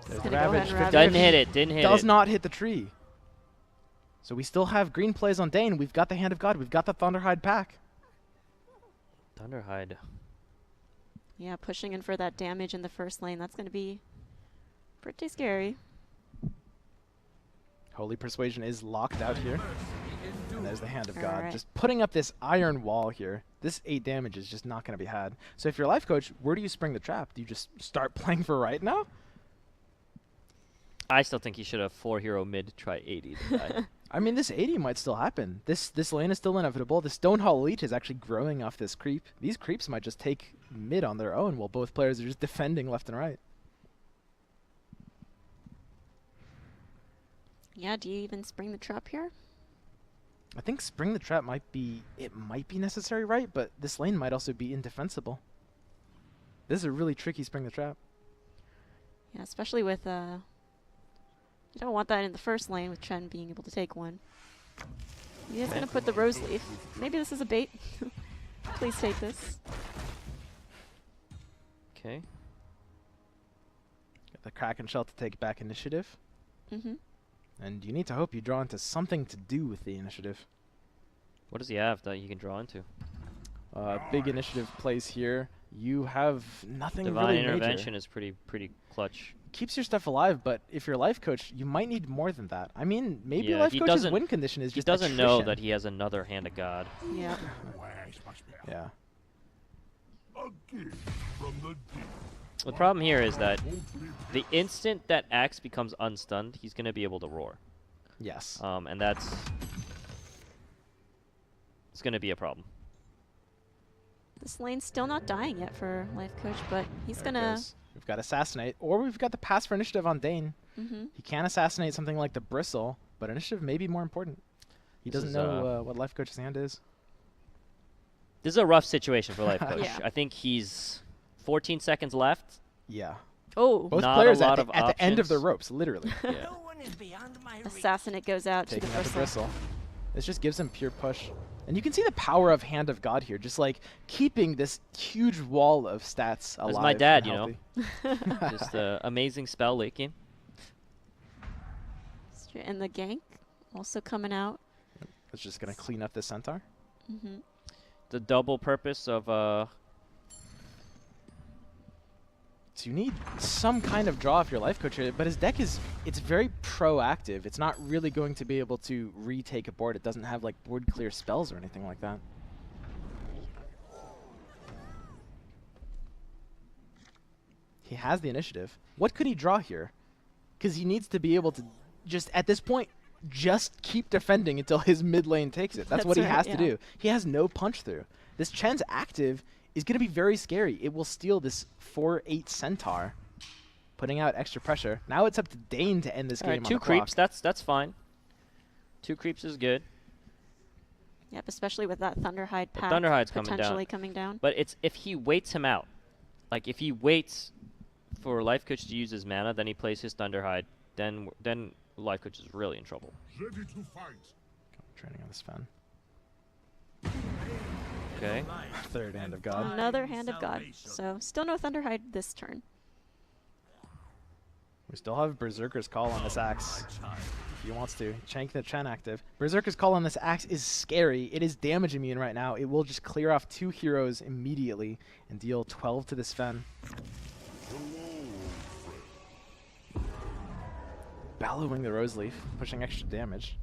There's the Ravage. Doesn't hit it. Does not hit the tree. So we still have green plays on Dane. We've got the Hand of God. We've got the Thunderhide Pack. Thunderhide. Yeah, pushing in for that damage in the first lane. That's going to be pretty scary. Holy Persuasion is locked out here. And that there's the Hand of God. Just putting up this iron wall here. This 8 damage is just not going to be had. So if you're life coach, where do you spring the trap? Do you just start playing for right now? I still think he should have 4-hero mid try 80. I mean, this 80 might still happen. This lane is still inevitable. The Stonehall Leech is actually growing off this creep. These creeps might just take mid on their own while both players are just defending left and right. Yeah, do you even spring the trap here? I think spring the trap might be necessary, right? But this lane might also be indefensible. This is a really tricky spring the trap. Yeah, especially with you don't want that in the first lane with Chen being able to take one. He's gonna put the Rose Leaf. Maybe this is a bait. Please take this. Okay. Got the Kraken Shell to take back initiative. Mm-hmm. And you need to hope you draw into something to do with the initiative. What does he have that you can draw into? Big initiative plays here. You have nothing Divine really Intervention major. is pretty clutch. Keeps your stuff alive, but if you're life coach, you might need more than that. I mean, maybe Yeah, life coach's win condition is just He doesn't attrition. know that he has another Hand of God. Yeah. Yeah. A gift from the deep. The problem here is that the instant that Axe becomes unstunned, he's going to be able to roar. Yes. And it's going to be a problem. This lane's still not dying yet for life coach, but he's gonna. We've got Assassinate, or we've got the pass for initiative on Dane. Mm-hmm. He can assassinate something like the Bristle, but initiative may be more important. He doesn't know what life coach's hand is. This is a rough situation for life coach. Yeah. I think he's 14 seconds left. Yeah. Oh. Both Not players a lot at the end of the ropes, literally. Yeah. No one is beyond my reach. Assassinate goes out Taking to out the the Bristle. Bristle. This just gives him pure push. And you can see the power of Hand of God here, just like keeping this huge wall of stats alive. That's my dad, and you know. healthy. Just an amazing spell late game. And the gank also coming out. It's just going to clean up the Centaur. Mm-hmm. The double purpose of So you need some kind of draw if you're life coach here, but his deck it's very proactive. It's not really going to be able to retake a board. It doesn't have like board clear spells or anything like that. He has the initiative. What could he draw here? Because he needs to be able to just, at this point, just keep defending until his mid lane takes it. That's what he right, has to do. He has no punch through. This Chen's active is going to be very scary. It will steal this 4/8 Centaur, putting out extra pressure. Now it's up to Dane to end this game. All right, on 2 the creeps. clock. That's fine. 2 creeps is good. Yep, especially with that Thunderhide pack Thunderhide's potentially coming down. But it's if he waits him out. Like if he waits for life coach to use his mana, then he plays his Thunderhide. Then life coach is really in trouble. Ready to fight. Training on this fan. Okay. Third Hand of God. Another Hand of God. So still no Thunderhide this turn. We still have Berserker's Call on this axe. If he wants to. Chank the Chen active. Berserker's Call on this axe is scary. It is damage immune right now. It will just clear off 2 heroes immediately and deal 12 to this Fen. Bellowing the Rose Leaf, pushing extra damage.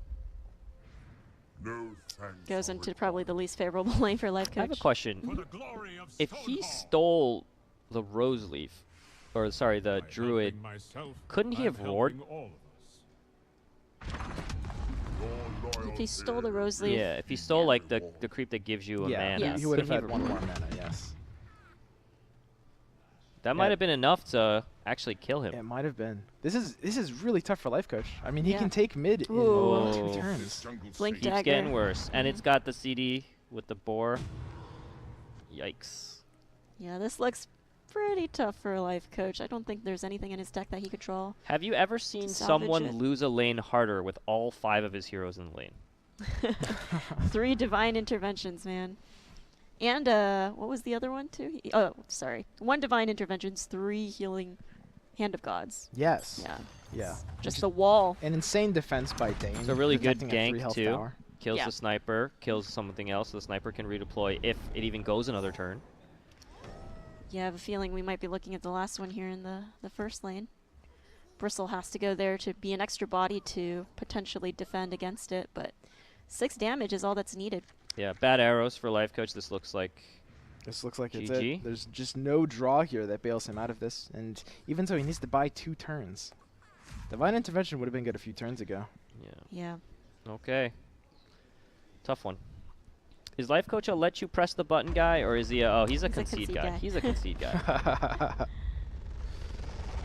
No thanks. Goes into probably the least favorable lane for life coach. I have a question. For the glory of If he Stonehall. stole the Rose Leaf, or sorry, the By Druid, helping myself, couldn't he I'm have roared? helping all of us. Your If he stole the Rose Leaf. Yeah, if he stole like the creep that gives you a Yeah, mana, Yes. he would have couldn't had he one more mana, yes. That might have been enough to actually kill him. It might have been. This is really tough for life coach. I mean, he Yeah. can take mid in Ooh. 2 Oh. turns. Blink Keeps dagger. getting worse, and it's got the CD with the boar. Yikes! Yeah, this looks pretty tough for a life coach. I don't think there's anything in his deck that he could draw. Have you ever seen salvage someone it. lose a lane harder with all 5 of his heroes in the lane? 3 divine interventions, man. And what was the other one too? Oh, sorry. 1 divine interventions, 3 healing Hand of Gods. Yes. Yeah. Yeah. Just the wall. An insane defense by Dane. It's a really good protecting a 3 gank health too. tower. Kills Yeah. the sniper, kills something else. So the sniper can redeploy if it even goes another turn. Yeah, I have a feeling we might be looking at the last one here in the first lane. Bristle has to go there to be an extra body to potentially defend against it, but 6 damage is all that's needed. Yeah, bad arrows for Lifecoach. This looks like it's it. GG. There's just no draw here that bails him out of this. And even so, he needs to buy 2 turns. Divine Intervention would have been good a few turns ago. Yeah. Okay. Tough one. Is Lifecoach a let you press the button guy, or is he he's a concede guy. He's a concede guy.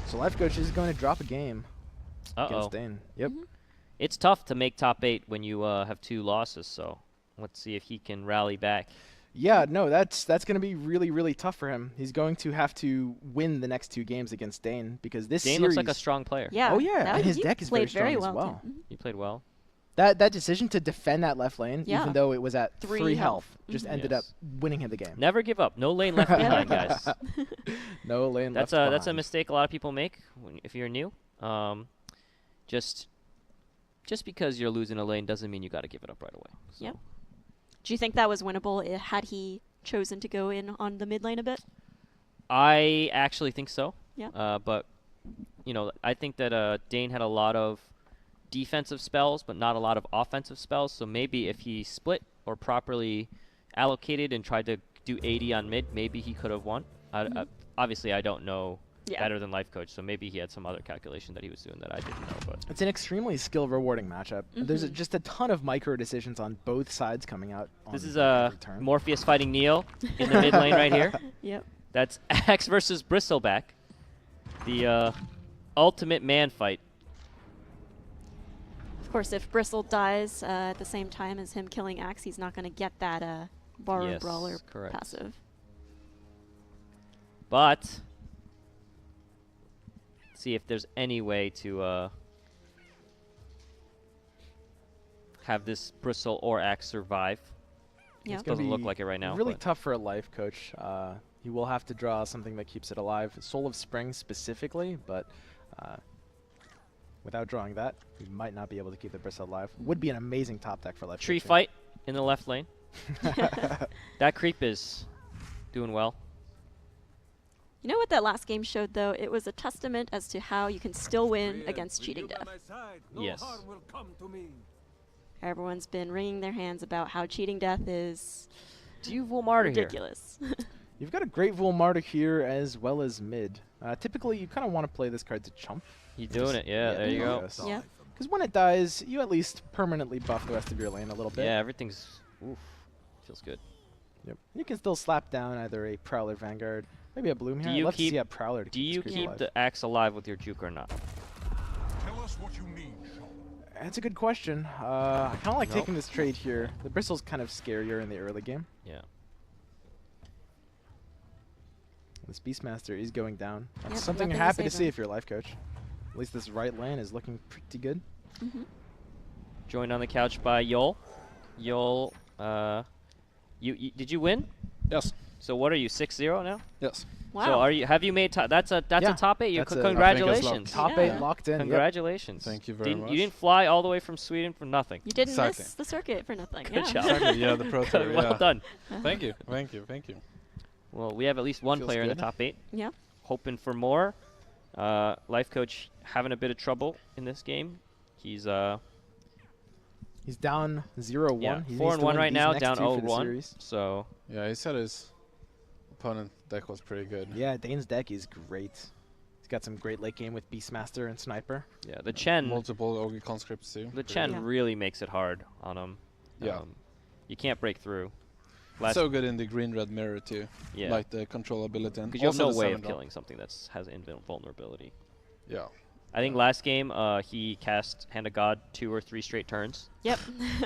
So Lifecoach is going to drop a game against Dane. Yep. It's tough to make top 8 when you have 2 losses, so let's see if he can rally back. Yeah, no, that's going to be really, really tough for him. He's going to have to win the next 2 games against Dane because this Dane series looks like a strong player. Yeah. Oh yeah, and his deck is very strong as well. He played well. That decision to defend that left lane, even though it was at 3 health, just ended up winning him the game. Never give up. No lane left behind, guys. No lane left behind. That's a mistake a lot of people make if you're new. Just because you're losing a lane doesn't mean you got to give it up right away. So. Yep. Do you think that was winnable had he chosen to go in on the mid lane a bit? I actually think so. Yeah. But I think that Dane had a lot of defensive spells, but not a lot of offensive spells. So maybe if he split or properly allocated and tried to do 80 on mid, maybe he could have won. Obviously, I don't know better than Lifecoach, so maybe he had some other calculation that he was doing that I didn't know. But it's an extremely skill-rewarding matchup. There's just a ton of micro decisions on both sides coming out. This is Morpheus fighting Neo in the mid lane right here. Yep. That's Axe versus Bristleback, the ultimate man fight. Of course, if Bristle dies at the same time as him killing Axe, he's not going to get that Borrow Brawler passive. But see if there's any way to have this Bristle or Axe survive. It doesn't look like it right now. Really tough for a Lifecoach. He will have to draw something that keeps it alive. Soul of Spring specifically, but without drawing that, he might not be able to keep the Bristle alive. Would be an amazing top deck for Lifecoach. Tree fight in the left lane. That creep is doing well. You know what that last game showed, though? It was a testament as to how you can still win against cheating death. Yes. Everyone's been wringing their hands about how cheating death is ridiculous. You've got a great Volmarda here as well as mid. Typically, you kind of want to play this card to chump. You're doing it, there you go. Yeah. Because when it dies, you at least permanently buff the rest of your lane a little bit. Yeah, everything's feels good. Yep. You can still slap down either a Prowler Vanguard, maybe a Bloom here. I'd love to see a Prowler to keep the Axe alive with your juke or not? Tell us what you need, Sean. That's a good question. I kind of like taking this trade here. The Bristle's kind of scarier in the early game. Yeah. This Beastmaster is going down. That's yep, something you're happy to see if you're a Lifecoach. At least this right lane is looking pretty good. Joined on the couch by Yol. Yol, did you win? Yes. So what are you, 6-0 now? Yes. Wow. So have you made that's a top 8? Congratulations. Top 8 locked in. Congratulations. Thank you very much. You didn't fly all the way from Sweden for nothing. You didn't miss the circuit for nothing. Good job. Exactly, yeah, the Pro Tour. Well done. Thank you. Thank you. Thank you. Well, we have at least one player in the top 8. Yeah. Hoping for more. Lifecoach having a bit of trouble in this game. He's down 0-1. Yeah, He 4-1 right now, down 0-1. So yeah, he said his opponent deck was pretty good. Yeah, Dane's deck is great. He's got some great late game with Beastmaster and Sniper. Yeah, the Chen multiple Ogre conscripts too. The Chen really makes it hard on him. Yeah. You can't break through. So good in the green-red mirror too. Yeah. Like the controllability. Because you have no way of killing something that has invulnerability. Yeah. I think last game he cast Hand of God 2 or 3 straight turns. Yep.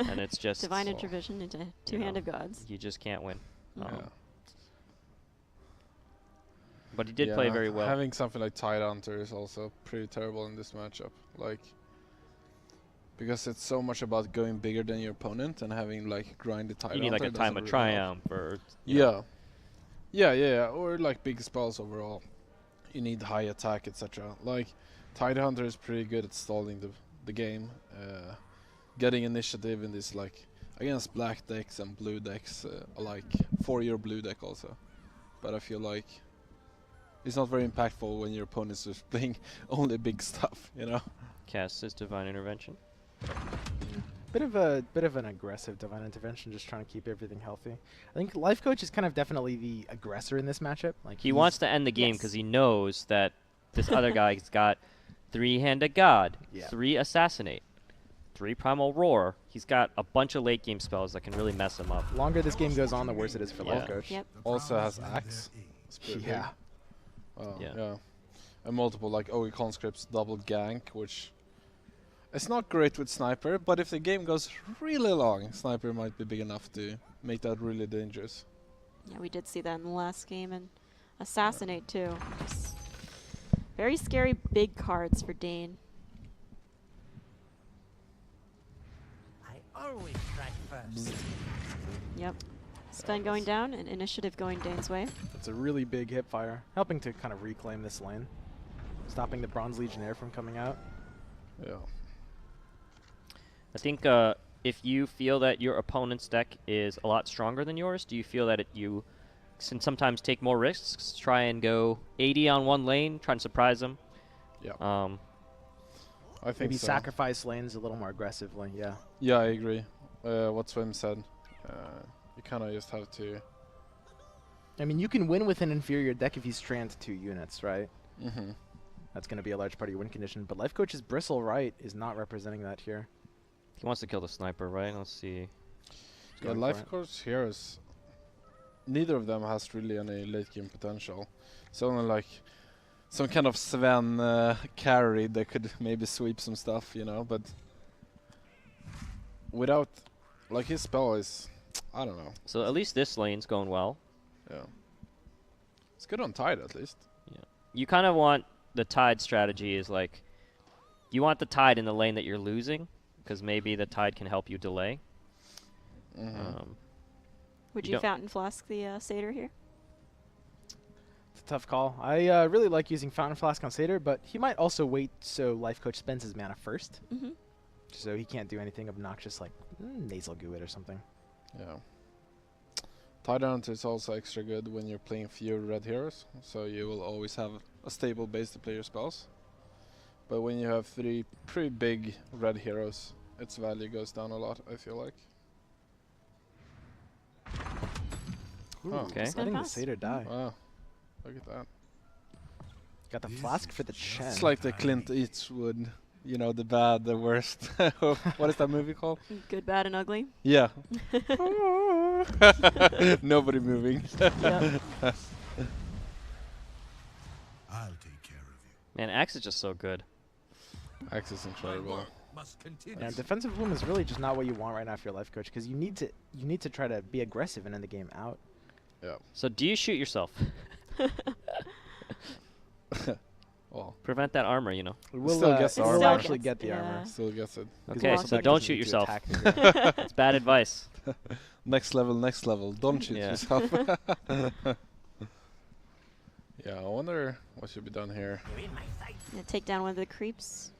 And it's just Divine Intervention into 2 Hand of Gods. You just can't win. Yeah. But he did play very well. Having something like Tidehunter is also pretty terrible in this matchup. Like, because it's so much about going bigger than your opponent and having like grinded Tidehunter. You need like a Time of Triumph or yeah, or like big spells overall. You need high attack, etc. Like Tidehunter is pretty good at stalling the game, getting initiative in this like against black decks and blue decks alike for your blue deck also. But I feel like it's not very impactful when your opponent's just playing only big stuff, you know. Casts his Divine Intervention. Bit of an aggressive divine intervention, just trying to keep everything healthy. I think Lifecoach is kind of definitely the aggressor in this matchup. Like he wants to end the game because he knows that this other guy's got 3-handed God, 3 assassinate, 3 primal roar. He's got a bunch of late game spells that can really mess him up. The longer this game goes on, the worse it is for Lifecoach. Yep. Also has axe. Yeah. Yeah. And multiple like Ogre conscripts, double gank, which it's not great with sniper, but if the game goes really long, sniper might be big enough to make that really dangerous. Yeah, we did see that in the last game, and assassinate too. Just very scary big cards for Dane. I always strike first. Yep. Sven going down and initiative going Dane's way. It's a really big hip fire, helping to kind of reclaim this lane, stopping the Bronze Legionnaire from coming out. Yeah. I think if you feel that your opponent's deck is a lot stronger than yours, do you feel that you can sometimes take more risks, try and go 80 on one lane, try and surprise them? Yeah. I think maybe so. sacrifice lanes a little more aggressively, yeah. Yeah, I agree. What Swim said. You kind of just have to... I mean, you can win with an inferior deck if he's strand 2 units, right? Mm-hmm. That's going to be a large part of your win condition. But Lifecoach's Bristle Right is not representing that here. He wants to kill the sniper, right? Let's see. Yeah, Lifecoach heroes, neither of them has really any late game potential. It's only like some kind of Sven carry that could maybe sweep some stuff, you know, but without, like, his spell is, I don't know. So at least this lane's going well. Yeah. It's good on Tide at least. Yeah. You kind of want the Tide strategy is like, you want the Tide in the lane that you're losing, because maybe the Tide can help you delay. Mm-hmm. Would you Fountain Flask the Satyr here? It's a tough call. I really like using Fountain Flask on Satyr, but he might also wait so Lifecoach spends his mana first. Mm-hmm. So he can't do anything obnoxious like Nasal Goo it or something. Yeah. Tide Hunter is also extra good when you're playing fewer red heroes, so you will always have a stable base to play your spells. But when you have 3 pretty big red heroes, its value goes down a lot, I feel like. Ooh, okay. Letting the Satyr die. Wow. Look at that. Got the flask for the Chen. It's like the Clint Eastwood, you know, the bad, the worst. What is that movie called? Good, Bad, and Ugly. Yeah. Nobody moving. I'll take care of you. Man, Axe is just so good. Axe is incredible. And defensive bloom is really just not what you want right now for your Lifecoach, because you need to try to be aggressive and end the game out. Yeah. So do you shoot yourself? Well, prevent that armor, you know. We'll still gets the armor. We'll actually get the armor. Still gets it. Okay, so don't shoot yourself. That's bad advice. Next level. Don't shoot yourself. Yeah, I wonder what should be done here. Yeah, take down one of the creeps.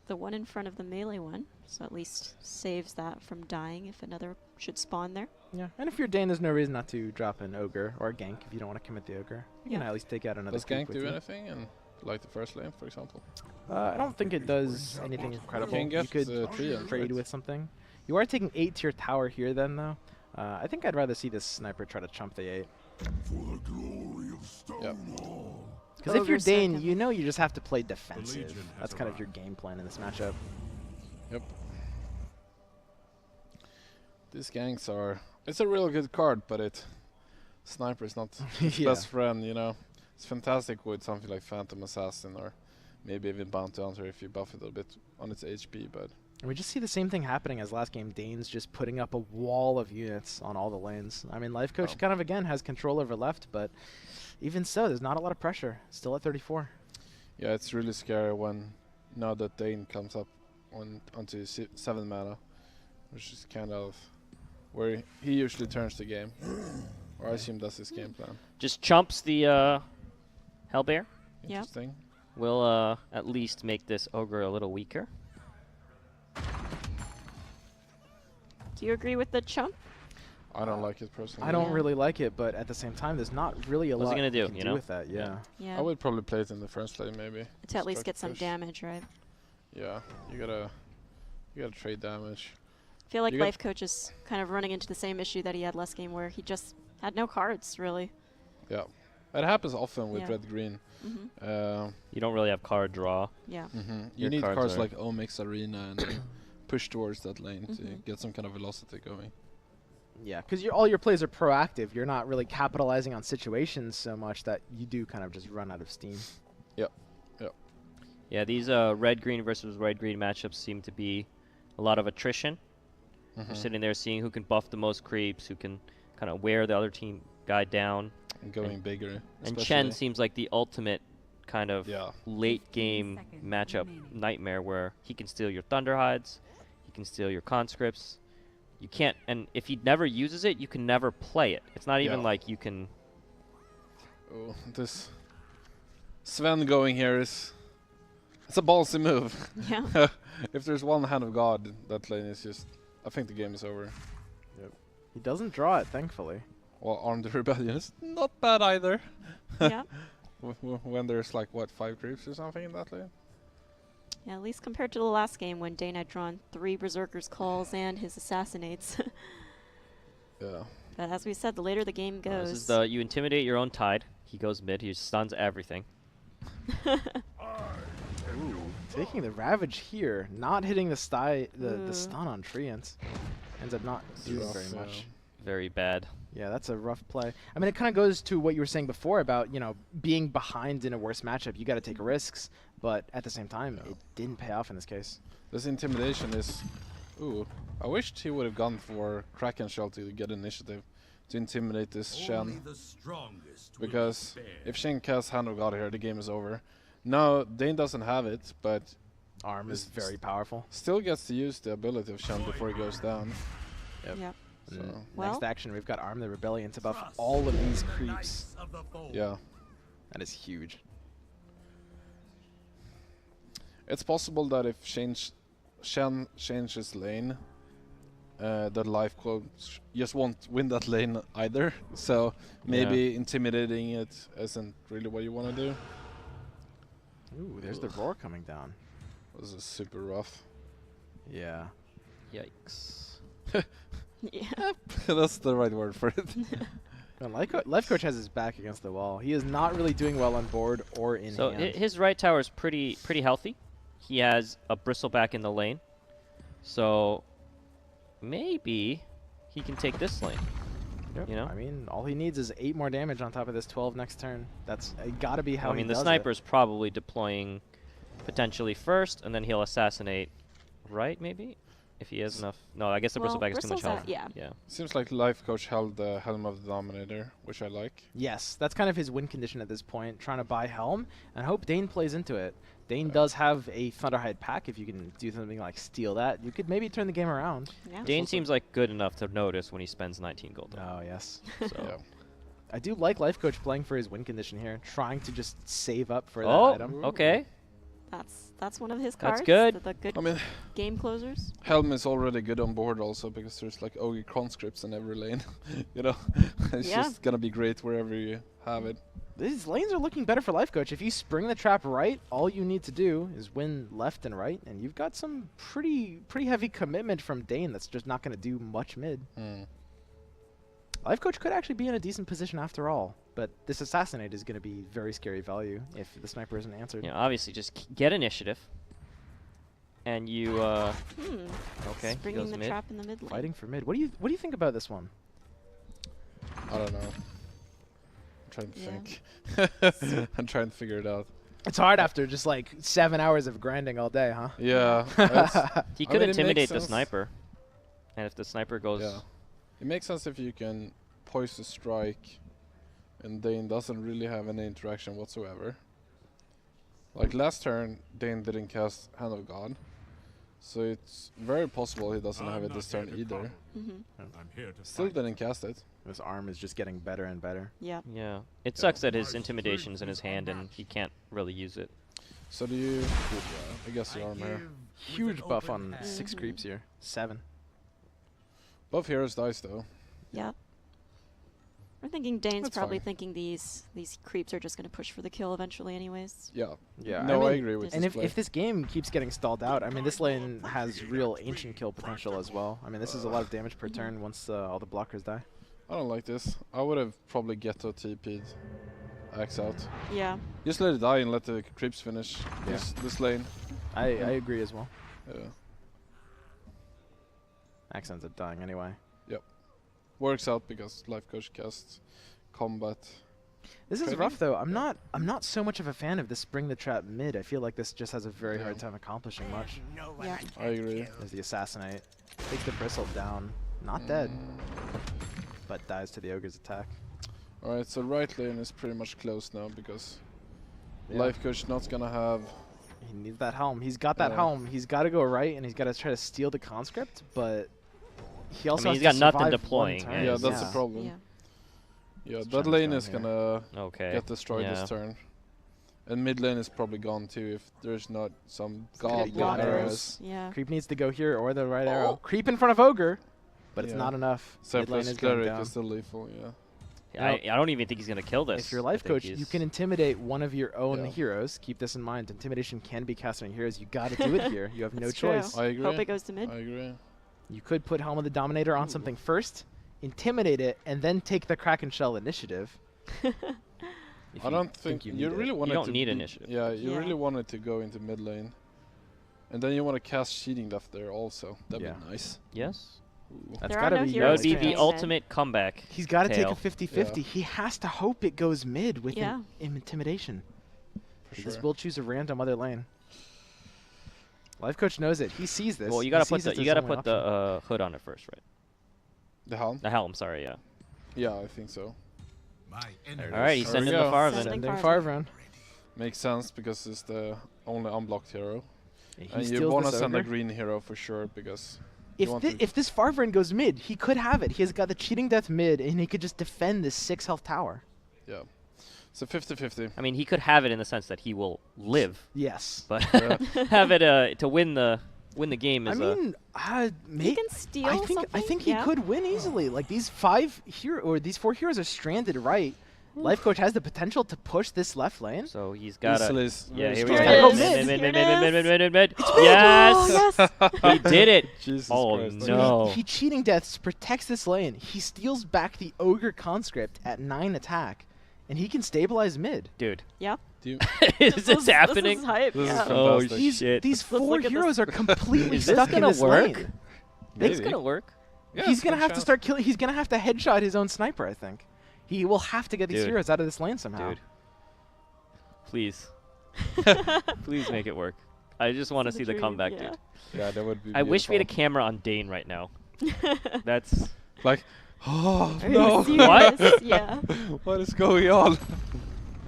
The one in front of the melee one, so at least saves that from dying if another should spawn there. Yeah, and if you're Dane, there's no reason not to drop an Ogre or a gank if you don't want to commit the Ogre. You can at least take out another creep. Does gank do anything in like the first lane, for example? I don't think it does anything incredible. You could trade right? With something. You are taking 8 to your tower here then, though. I think I'd rather see this sniper try to chump the 8. For the glory of Stonewall. Because if you're Dane, you know you just have to play defensive. That's kind of your game plan in this matchup. Yep. These ganks are... It's a real good card, but Sniper is not his best friend, you know. It's fantastic with something like Phantom Assassin or maybe even Bounty Hunter if you buff it a bit on its HP, but... And we just see the same thing happening as last game. Dane's just putting up a wall of units on all the lanes. I mean, Lifecoach kind of, again, has control over left, but even so, there's not a lot of pressure. Still at 34. Yeah, it's really scary when now that Dane comes up onto 7 mana, which is kind of where he usually turns the game. Or I assume that's his game plan. Just chumps the Hellbear. Interesting. We'll at least make this Ogre a little weaker. Do you agree with the chump? I don't like it personally. I don't really like it, but at the same time, there's not really a lot you you can do with that. Yeah. Yeah. I would probably play it in the first lane, maybe. To at least get some damage, right? Yeah, you gotta You gotta trade damage. I feel like Lifecoach is kind of running into the same issue that he had last game, where he just had no cards, really. Yeah. It happens often with red-green. You don't really have card draw. Yeah. You need cards like Omix Arena and push towards that lane to get some kind of velocity going. Yeah, because all your plays are proactive. You're not really capitalizing on situations so much that you do kind of just run out of steam. Yep. Yeah, these red-green versus red-green matchups seem to be a lot of attrition. We're sitting there seeing who can buff the most creeps, who can kind of wear the other team guy down. And going bigger. And Chen seems like the ultimate kind of late-game matchup nightmare, where he can steal your Thunderhides, he can steal your conscripts. You can't, and if he never uses it, you can never play it. It's not even like you can... Oh, this Sven going here is... It's a ballsy move. Yeah. If there's one hand of God, that lane is just... I think the game is over. Yep. He doesn't draw it, thankfully. Well, Armed Rebellion is not bad either. Yeah. When there's like, what, 5 creeps or something in that lane? Yeah, at least compared to the last game when Dane had drawn 3 Berserker's Calls and his Assassinates. Yeah. But as we said, the later the game goes... This is you intimidate your own Tide. He goes mid. He stuns everything. Ooh, taking the Ravage here, not hitting the stun on Treants. Ends up not doing very much. Very bad. Yeah, that's a rough play. I mean, it kind of goes to what you were saying before about, being behind in a worse matchup. You got to take risks, but at the same time, it didn't pay off in this case. This intimidation is... Ooh, I wished he would have gone for Kraken Shell to get initiative to intimidate this Shen. Because if Shen casts Hand of God here, the game is over. Now, Dane doesn't have it, but... Arm is very powerful. Still gets to use the ability of Shen before he goes down. Yep. So next action, we've got Arm the Rebellion to buff all of these creeps. Yeah. That is huge. It's possible that if Shen changes lane, that Lifecoach just won't win that lane either. So maybe intimidating it isn't really what you want to do. Ooh, there's the roar coming down. This is super rough. Yeah. Yikes. Yeah. That's the right word for it. Lifecoach has his back against the wall. He is not really doing well on board or in So hand. his right tower is pretty healthy. He has a Bristleback in the lane. So maybe he can take this lane. Yep. You know? I mean, all he needs is 8 more damage on top of this 12 next turn. That's got to be how he does it. I mean, the sniper's probably deploying potentially first, and then he'll assassinate right, maybe? If he has enough. No, I guess the Bristleback is too much health. Yeah. Seems like Lifecoach held the Helm of the Dominator, which I like. Yes, that's kind of his win condition at this point, trying to buy Helm, and hope Dane plays into it. Dane does have a Thunderhide pack. If you can do something like steal that, you could maybe turn the game around. Yeah. Dane seems like good enough to notice when he spends 19 gold. Oh, yes. So. I do like Lifecoach playing for his win condition here, trying to just save up for that item. Okay. That's one of his cards. That's good. The good I mean, game closers. Helm is already good on board also because there's like Ogre conscripts in every lane. You know, it's just gonna be great wherever you have it. These lanes are looking better for Lifecoach. If you spring the trap right, all you need to do is win left and right, and you've got some pretty heavy commitment from Dane that's just not gonna do much mid. Lifecoach could actually be in a decent position after all, but this Assassinate is going to be very scary value if the sniper isn't answered. Yeah, obviously, just get initiative. And you, okay, Bringing the trap in the mid lane. Fighting for mid. What do you think about this one? I don't know. I'm trying to think. I'm trying to figure it out. It's hard after just like 7 hours of grinding all day, huh? Yeah. He could intimidate the sniper. And if the sniper goes... Yeah. It makes sense if you can poise the strike and Dane doesn't really have any interaction whatsoever. Like last turn, Dane didn't cast Hand of God. So it's very possible he doesn't have it this turn either. I'm here to Still didn't cast it. This arm is just getting better and better. Yeah. Yeah. It sucks that his intimidation's in his hand and he can't really use it. So do you... I guess the arm here. Huge buff on 6 creeps here. 7. Both heroes dice though. Yeah. I'm thinking Dane's probably thinking these creeps are just going to push for the kill eventually anyways. Yeah. Yeah. No, I I mean, agree with and this if this game keeps getting stalled out, I mean, this lane has real ancient kill potential as well. I mean, this is a lot of damage per turn once all the blockers die. I don't like this. I would have probably Ghetto TP'd Axe out. Yeah. Just let it die and let the creeps finish Yeah. this lane. I agree as well. Yeah. Axe ends up dying anyway. Yep. Works out because Lifecoach casts combat. This is rough though. I'm not so much of a fan of this Spring the Trap mid. I feel like this just has a very hard time accomplishing much. Yeah. I agree. There's the Assassinate. Takes the Bristle down. Not dead. But dies to the Ogre's attack. Alright, so right lane is pretty much closed now because Lifecoach not gonna have... He needs that helm. He's got that helm. He's got to go right and he's got to try to steal the conscript, but he also he's has got to nothing survive deploying. one turn. Yeah, that's the problem. Yeah. Yeah, Let's that try lane this is down gonna Okay. get destroyed this turn. And mid lane is probably gone too if there's not some gonna be god blockers. arrows. Yeah. Creep needs to go here or the right arrow. Creep in front of Ogre, but it's Yeah. not enough. So Mid lane plus is going cleric down. is still lethal, yeah. I don't even think he's going to kill this. If you're I think Lifecoach, you can intimidate one of your own Yeah. heroes. Keep this in mind. Intimidation can be cast on heroes. You got to do it here. You have no That's true. choice. I agree. Hope it goes to mid. I agree. You could put Helm of the Dominator on something first, intimidate it, and then take the Kraken Shell initiative. I don't think you you need really it. want You it don't to need be- initiative. Yeah, you Yeah. really want it to go into mid lane. And then you want to cast Cheating Death there also. That'd Yeah. be nice. Yes. That's There are got to no be That heroes would be Right. the Mid. ultimate comeback. He's got to take a tail. 50-50. He has to hope it goes mid with Yeah. intimidation. For He sure. just will choose a random other lane. Lifecoach knows it. He sees this. Well, you He got to sees put it's the his only option. hood on it first, right? The helm? The helm, sorry, yeah. Yeah, I think so. My There enemy. it All right, is. he's There we sending the go. Farven. Sending Sending Farven. Farven. Makes sense because it's the only unblocked hero. He And you steals want to this send a ogre. green hero for sure because you If, want thi- to- if this Farven goes mid, he could have it. He has got the Cheating Death mid, and he could just defend this 6 health tower. yeah. So 50-50. I mean, he could have it in the sense that he will live, Yes. but Yeah. have it to win the game I is mean, He can steal I think something. he could win easily. Like these 4 heroes are stranded right. Lifecoach has the potential to push this left lane. so he's got to. Easily is Yeah, very here we strong. Here go. it is. Mid, Here mid, it mid, mid, is. mid, mid, mid. Oh, Yes, yes. he did it. Jesus Oh Christ. no! He Cheating Deaths protects this lane. He steals back the Ogre Conscript at 9 attack, and he can stabilize mid. Dude, Yeah. Do you- is this happening? This is hype. This is yeah. Oh fantastic. shit! These Let's 4 look at heroes are completely Is this stuck in gonna this work? lane. It's Maybe. gonna work. Yeah, He's it's gonna good have to chance. start killing. He's gonna have to headshot his own sniper. I think he will have to get these Dude. heroes out of this lane somehow. Dude, please, please make it work. I just want to see the dream, comeback, yeah. dude. Yeah, that would be I wish we had a beautiful. camera on Dane right now. That's Like, oh Are you no. What? serious? Yeah. What is going on?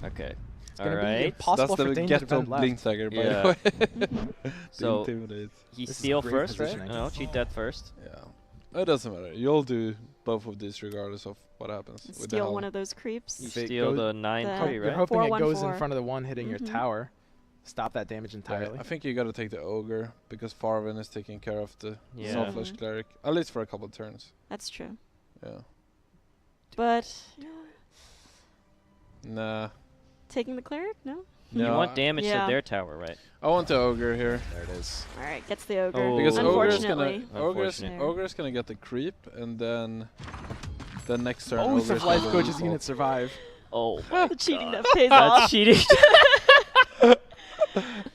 okay. It's All gonna be right. impossible That's for the Dane to ghetto defend left. blink dagger, by Yeah. the way. So Intimidate. he This is steal great first, right? positioning. No, cheat death first. Yeah. It doesn't matter. You'll do both of these regardless of what happens. with the Steal helm. one of those creeps. You Fake steal goes- the 9-3, The- You're right? hoping it 4-1-4. goes in front of the one hitting your Mhm. tower. Stop that damage Yeah, entirely. I think you gotta take the ogre because Farven is taking care of the Yeah. Soulflesh Mhm. cleric at least for a couple turns. That's true. Yeah. But Nah. taking the cleric? No. You No, want damage Yeah. to their tower, right? I want the ogre here There it is. All right, gets the ogre. Oh. because ogre's gonna Unfortunately. ogre's gonna get the creep and then the next turn. Both of ogre's gonna Lifecoach's default. units survive. Oh, The cheating that pays off. that's cheating.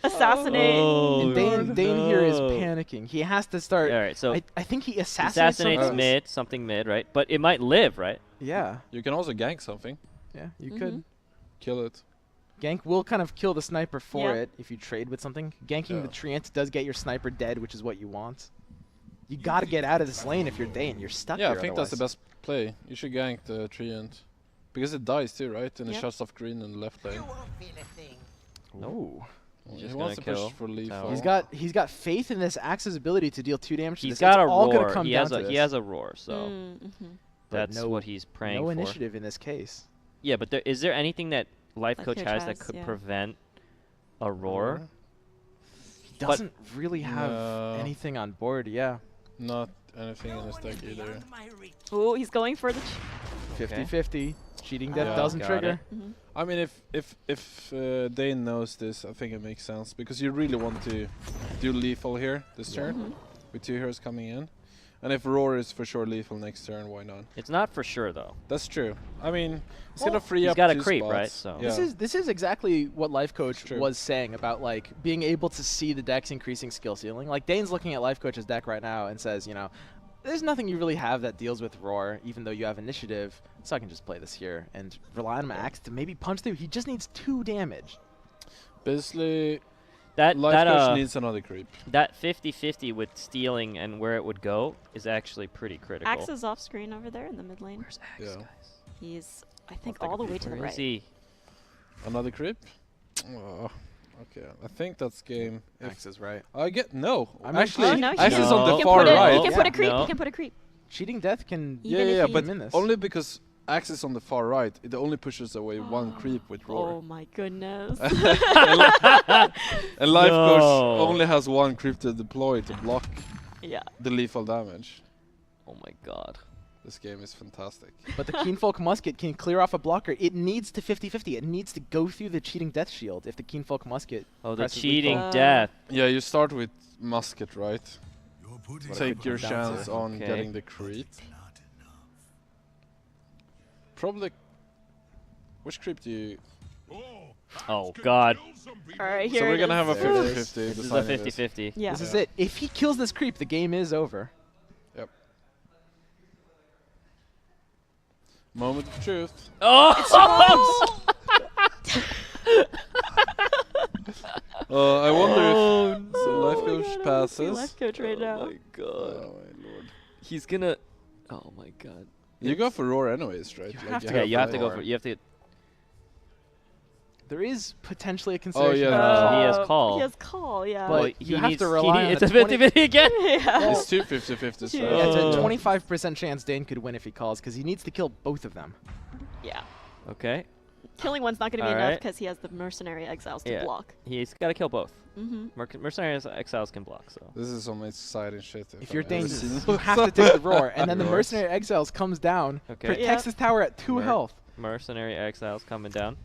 Assassinate. Oh, And Dane here is no. panicking. He has to start. All right, so I think he assassinates assassinates something. mid, something mid, right? But it might live, right? Yeah, You can also gank something, yeah, you could. Mhm. kill it. Gank will kind of kill the sniper for Yeah. it if you trade with something. Ganking the Yeah. treant does get your sniper dead, which is what you want. You gotta get out of this lane if you're Dane. You're stuck Yeah, here I think that's the otherwise. best play. You should gank the treant because it dies too, right? And it Yep. shuts off green in the left lane. You won't feel a thing. No. He's He just wants to gonna push kill for lethal. tower. He's got faith in this Axe's ability to deal 2 damage to He's this. got It's a all gonna roar. come He down has to a this. he has a roar, so Mm-hmm. But that's no- what he's praying No for. initiative in this case. Yeah, but is there anything that Lifecoach Lifecoach has that has, could yeah. prevent a roar? He doesn't really have No. anything on board, yeah. Not anything in his deck Going either. beyond my reach. Oh, he's going for the. 50-50. Cheating death doesn't trigger. I mean, if Dane knows this, I think it makes sense because you really want to do lethal here this turn with 2 heroes coming in, and if Roar is for sure lethal next turn, why not? It's not for sure though. That's true. I mean, it's gonna free up. He's got a 2 creep, spots. right? So this is exactly what Lifecoach was saying about like being able to see the deck's increasing skill ceiling. Like Dane's looking at Lifecoach's deck right now and says, you know, there's nothing you really have that deals with Roar, even though you have initiative, so I can just play this here and rely on my axe to maybe punch through. He just needs 2 damage. Basically, that Lifecoach needs another creep. That 50-50 with stealing and where it would go is actually pretty critical. Axe is off screen over there in the mid lane. Where's Axe, guys? He's, I think, all the way to the right. Is he? Another creep? Oh, okay. I think that's game. Axe is right. I get no. I'm actually, no, Axe is on he the can far put right. He can put a creep. No. He can put a creep. Cheating death can Yeah, but in this. only because Axe is on the far right. It only pushes away 1 creep with Roar. Oh my goodness. And Lifecoach only has 1 creep to deploy to block the lethal damage. Oh my god. This game is fantastic. But the Keenfolk Musket can clear off a blocker. It needs to 50-50. It needs to go through the cheating death shield if the Keenfolk Musket. Oh, the cheating death. Yeah, you start with Musket, right? Take your chance on Okay. getting the creep. Probably. Which creep do you? Oh god. Alright, here So we're it gonna is. have a There 50-50. This is a 50-50. Yeah. This is it. If he kills this creep, the game is over. Yep. Moment of truth. Oh! I wonder Oh, if so Lifecoach passes. Lifecoach right now. Oh my god. Oh my lord. He's gonna. Oh my god. You go for Roar anyways, right? You Like have to. Yeah, you have to go Roar. for. You have to. There is potentially a consideration. yeah. of He has call. call. He has call, yeah. But Well, you have needs- to rely on It's a a 50-50 again. yeah. It's 2 50-50s, Yeah, right? Yeah, it's Oh. a 25% chance Dane could win if he calls because he needs to kill both of them. Yeah. Okay. Killing one's not going to be enough Alright. because he has the mercenary exiles to Yeah. block. He's got to kill both. Mm-hmm. Mercenary exiles can block, so. This is some exciting shit. If you're I've ever Dane, seen. you have to take the roar, and then the Roars. mercenary exiles comes down, Okay. protects his tower at 2 health. Mercenary exiles coming down.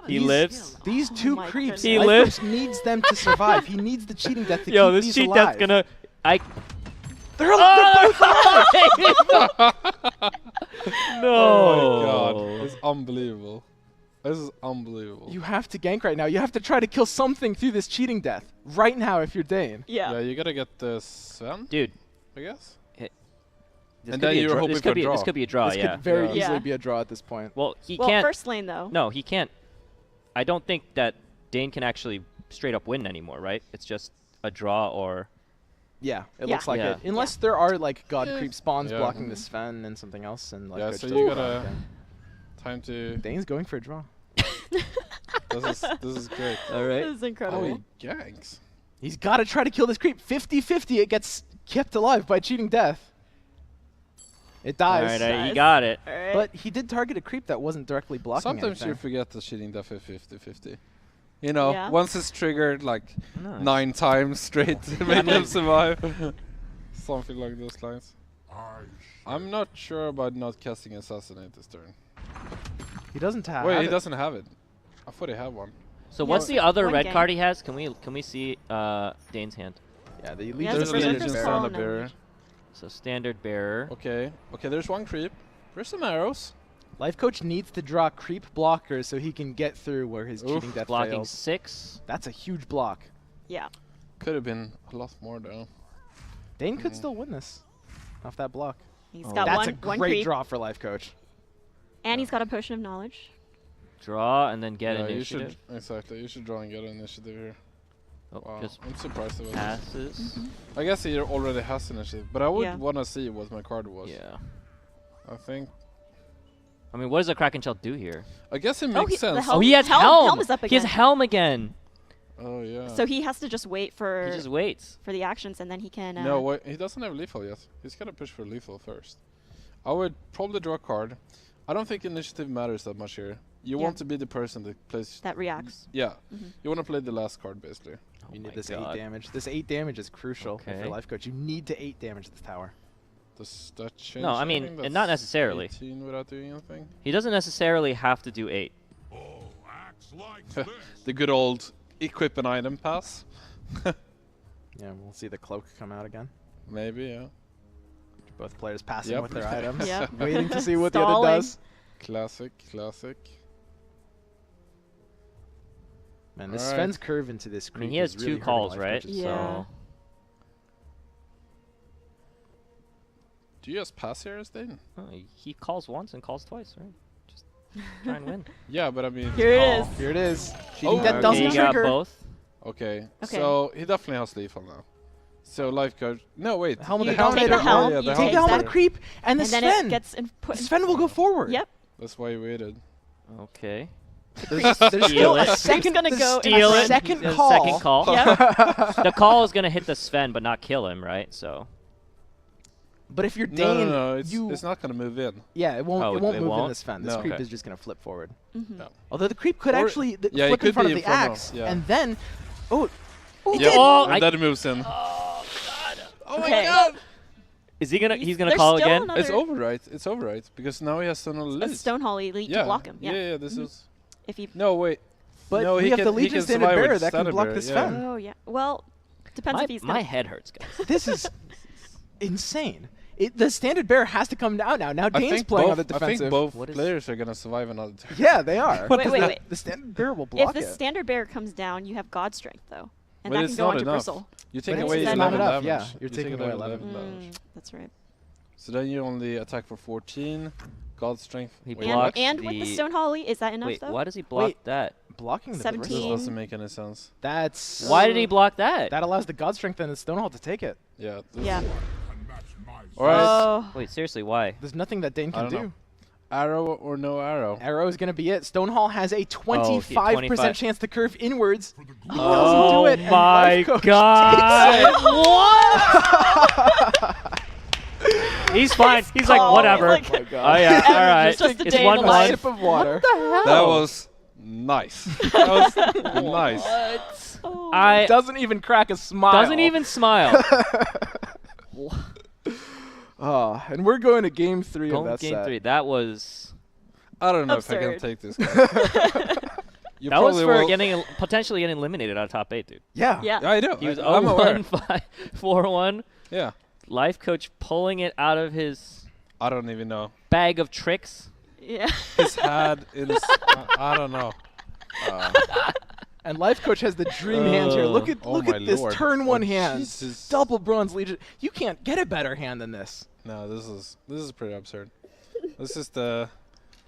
He These- lives. These Oh 2 my creeps, goodness. He Lifecoach lives. needs them to survive. He needs the cheating death to Yo, keep this these cheat alive. death's gonna. They're both alive! No. Oh my god. It's unbelievable. This is unbelievable. You have to gank right now. You have to try to kill something through this cheating death right now if you're Dane. Yeah. Yeah, you gotta get the Sven, Dude. I guess. This And could then be a you're draw. hoping This for could be. a draw. This could be a draw. This Yeah. could very Yeah. easily Yeah. be a draw at this point. Well, he Well, can't. first lane though. No, he can't. I don't think that Dane can actually straight up win anymore, right? It's just a draw or. Yeah, it Yeah. looks like Yeah. it. Unless there are like god creep spawns Yeah. blocking the Sven and something else, and like Yeah, Coach so does you block gotta- again. Time to. Dane's going for a draw. This is great. All right. This is Oh, incredible. he ganks. He's got to try to kill this creep. 50-50, it gets kept alive by cheating death. It All dies. right, he got it. Alright. But he did target a creep that wasn't directly blocking Sometimes you anything. forget the cheating death at 50-50. You know, Yeah. once it's triggered like Nice. 9 times straight to make them survive. Something like those lines. I'm not sure about not casting Assassinate this turn. He doesn't have Wait, it. he doesn't have it. I thought he had one. So Yeah, what's the other one red game. card he has? Can we see Dane's hand? Yeah, the He elite has There's the a Legion Legion Berserker's is Claw. Standard no. Bearer. So standard bearer. Okay. Okay, there's one creep. There's some arrows. Lifecoach needs to draw creep blockers so he can get through where his Oof. cheating death Blocking fails. 6. That's a huge block. Yeah. Could have been a lot more though. Dane could still win this off that block. He's Oh. got That's a one great creep. draw for Lifecoach. And he's got a potion of knowledge. Draw and then get Yeah, you initiative. should exactly. You should draw and get an initiative here. Oh, Wow, just I'm surprised about this. passes. I guess he already has initiative, but I would Yeah. want to see what my card was. Yeah. I think. I mean, what does a Kraken Shell do here? I guess it Oh, makes the sense. helm- Oh, he has helm- helm. helm is up He has again. helm again. Oh yeah. So he has to just wait He for just waits. the actions and then he can No, wait, he doesn't have lethal yet. He's gotta push for lethal first. I would probably draw a card. I don't think initiative matters that much here. You Yeah. want to be the person that plays. that reacts. Yeah. Mhm. You want to play the last card basically. Oh You my need this God. 8 damage. This 8 damage is crucial Okay. for Lifecoach. You need to 8 damage this tower. Does that change? No, I mean, not necessarily. 18 without doing anything? He doesn't necessarily have to do 8. Oh, acts like this. The good old equip an item pass. Yeah, we'll see the cloak come out again. Maybe, yeah. Both players passing Yep. with their items. Yep. Waiting to see what the other Stalling. does. Classic, classic. Man, this Alright. Sven's curve into this I mean, creep he has is really 2 calls, hurting right? Lifecoach's Yeah. So Do you just pass here, Dane? he calls once and calls twice, right? Just try and win. Yeah, but I mean... Here it is. Here it is. Oh, that okay, doesn't he got trigger. both. Okay, Okay. so he definitely has lethal now. So Lifecoach... No, wait. Helmet You of take Dominator. the helm, yeah, you the Take the helmet of that, creep, and the and then Sven. it gets put in. Sven will go forward. Yep. That's why he waited. Okay. There's Steal still it. a second, gonna there's go in Steal front. it. second A call. Second call. Yep. The call is going to hit the Sven but not kill him, right? So But if you're No, Dane, no, you it's not going to move in. yeah, it won't Oh, it won't it move in won't? the Sven. This No. creep Okay. is just gonna flip forward. Mhm. No. Although the creep could Or- actually yeah, flip it could in front be of in the front of, axe, yeah. and then he Yep, did. Oh, and then it moves in. Okay. is he going to he's going to There's call still again? another- It's over, right? It's over, right? Because now he has Stone A Elite. Stonehall elite Yeah. to block him. Yeah. Yeah, this Mhm. is... If you. No, wait. But no, we he have can, the he Legion can Standard survive Bearer with that can Standard block Bearer, the yeah. Sven. Oh yeah. Well, depends My, if he's my gonna. head hurts, guys. This is insane. The Standard Bearer has to come down now. Now I Dane's think playing both, on the defensive. I think both What is- players are going to survive another turn. Yeah, they are. Wait, wait, wait. The Standard Bearer will block If the it. standard bearer comes down, you have God strength though, and But that it's can go not onto enough. Bristle. You take But away it's 11 not damage. enough, yeah. You're You taking take away 11 damage. That's right. So then you only attack for 14. God strength. He Wait, blocked And with the Stonehall elite, is that enough Wait, though? why does he block Wait. that? Blocking the This 17. doesn't make any sense. That's Why did he block that? that allows the God Strength and the Stonehall to take it. Yeah. This Yeah. Can match my All right. Oh. Wait, seriously, why? There's nothing that Dane I can don't do. know. Arrow or no arrow? Arrow is going to be it. Stonehall has a 25% 25. chance to curve inwards. for the He doesn't do it. and my Lifecoach God! takes He's fine. He's like, call. whatever. He's like- Oh yeah, all right. Just the It's Dane one a alive. one. sip of water. That was nice. That was nice. Oh. I Doesn't even crack a smile. doesn't even smile. Oh, and we're going to game 3 of Going that game set. 3. That was I don't know if I can Absurd. take this guy. You that was probably for will- getting potentially getting eliminated out of top 8, dude. Yeah. Yeah. Yeah, I do. He was I'm aware. 0-1, 4-1. Yeah. Lifecoach pulling it out of his I don't even know. bag of tricks. Yeah. His head is... I don't know. And Lifecoach has the dream hand here. Look at Oh look my at this lord. turn 1 hand. Jesus. Double Bronze Legion. You can't get a better hand than this. No, this is pretty absurd. This is the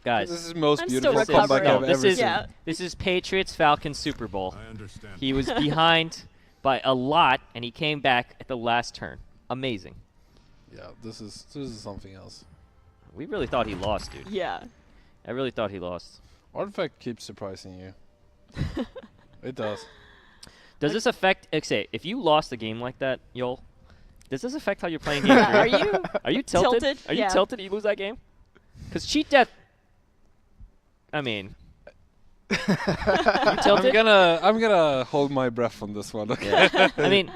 Guys, this is the most I'm beautiful still comeback recovering. I've this ever is seen. Yeah. this is Patriots Falcons Super Bowl. I understand. He was behind by a lot, and he came back at the last turn. Amazing. Yeah, this is something else. We really thought he lost, dude. Yeah. I really thought he lost. Artifact keeps surprising you. It does. Does this affect? Say, if you lost a game like that, Yol, does this affect how you're playing game 3? Are you? Are you tilted? tilted? Are you Yeah. tilted? You lose that game? Because cheat death. I mean, you tilted? I'm gonna hold my breath on this one. Okay. Yeah. I mean,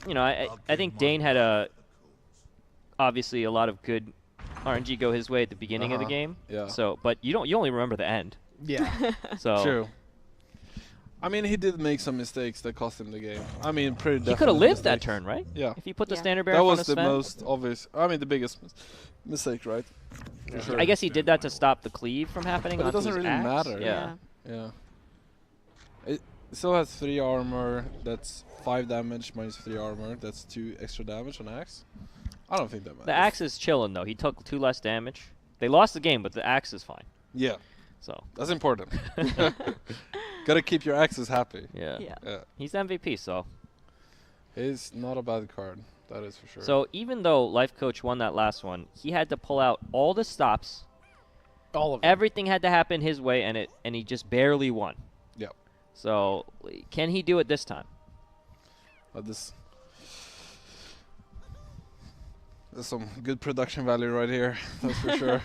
you know, I think Dane had obviously a lot of good RNG go his way at the beginning of the game. Yeah. So, but you only remember the end. Yeah. So True. I mean, he did make some mistakes that cost him the game. I mean, pretty. he could have definite lived that mistakes. turn, right? Yeah. If he put the Yeah. standard bear That in front was of the Sven. most obvious. I mean, the biggest mistake, right? For sure. I guess he did that to stop the cleave from happening. But it onto doesn't his really axe. matter. Yeah. Yeah. It still has 3 armor. That's 5 damage minus 3 armor. That's 2 extra damage on axe. I don't think that matters. The axe is chilling though. He took 2 less damage. They lost the game, but the axe is fine. Yeah, So that's important. Gotta keep your axes happy. yeah. Yeah. Yeah. He's the MVP. So He's not a bad card. That is for sure. so even though Lifecoach won that last one, he had to pull out all the stops. All of them. Everything had to happen his way, and he just barely won. Yep. So can he do it this time? There's some good production value right here. That's for sure.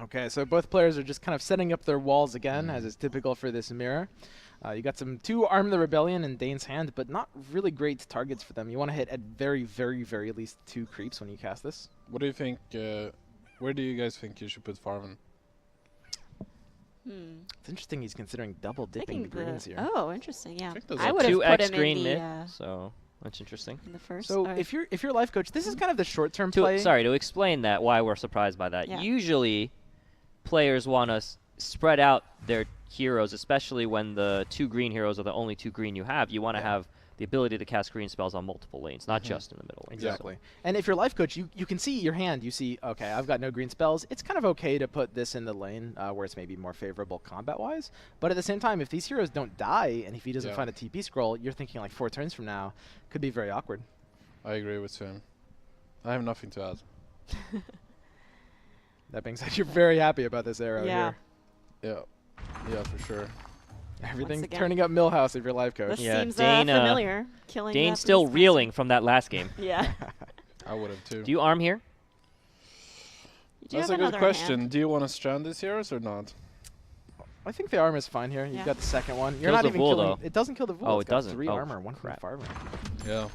Okay, so both players are just kind of setting up their walls again, as is typical for this mirror. You got some 2 Arm the Rebellion in Dane's hand, but not really great targets for them. You want to hit at very, very, very least 2 creeps when you cast this. What do you think? Where do you guys think you should put Farven? It's interesting he's considering double dipping the greens here. Oh, interesting. Yeah, I would have put 2x him green in mid, the, so that's interesting. in the first. So if you're life coach, this is kind of the short-term play. Sorry, to explain that, why we're surprised by that. Yeah. Usually, players want to spread out their heroes, especially when the 2 green heroes are the only 2 green you have. You want to have the ability to cast green spells on multiple lanes, not just in the middle lane. Exactly. And if you're life coach, you can see your hand. You see, okay, I've got no green spells. It's kind of okay to put this in the lane where it's maybe more favorable combat-wise. But at the same time, if these heroes don't die, and if he doesn't find a TP scroll, you're thinking like 4 turns from now, could be very awkward. I agree with Sven. I have nothing to add. That being said, you're very happy about this arrow here. Yeah, for sure. Everything's turning up Millhouse if you're life coach. This seems familiar. Killing Dane's still reeling from that last game. Yeah. I would have too. Do you arm here? That's a good question. Do you want to strand these heroes or not? I think the armor is fine here. You've got the second one. You're Kills not the even Vul, killing. though. It doesn't kill the Vul. Oh, It's it got doesn't. 3 Oh, armor, 1 from Farver. Yeah.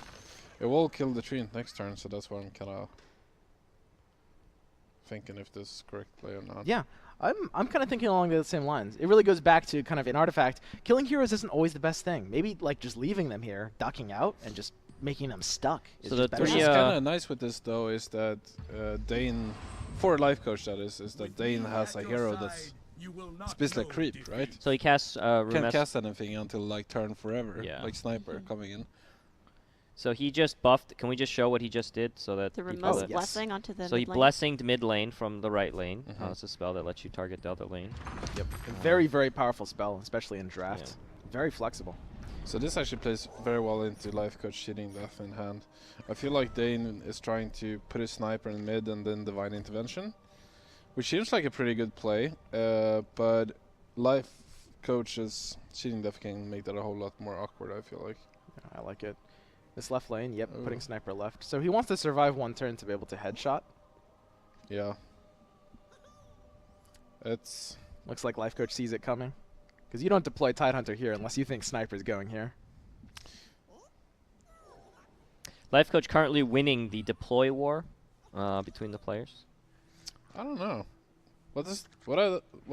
It will kill the tree next turn, so that's why I'm kind of thinking if this is correct play or not. Yeah. I'm kind of thinking along the same lines. It really goes back to kind of an artifact. Killing heroes isn't always the best thing. Maybe like just leaving them here, ducking out, and just making them stuck. So the What's kind of nice with this though is that Dane, for a life coach that is that Dane has a hero that's basically a creep, right? So he casts Can't cast anything until like turn forever, like sniper coming in. So he just buffed. Can we just show what he just did so that the remote blessing onto the So he mid lane? blessinged mid lane from the right lane. It's a spell that lets you target the other lane. Yep. Very, very powerful spell, especially in draft. Very flexible. So this actually plays very well into life coach cheating death in hand. I feel like Dane is trying to put his sniper in mid and then divine intervention, which seems like a pretty good play. But life coach's cheating death can make that a whole lot more awkward, I feel like. Yeah, I like it. This left lane, putting sniper left. So he wants to survive 1 turn to be able to headshot. Yeah. It's... Looks like life coach sees it coming. Because you don't deploy Tidehunter here unless you think sniper's going here. Life coach currently winning the deploy war between the players. I don't know. What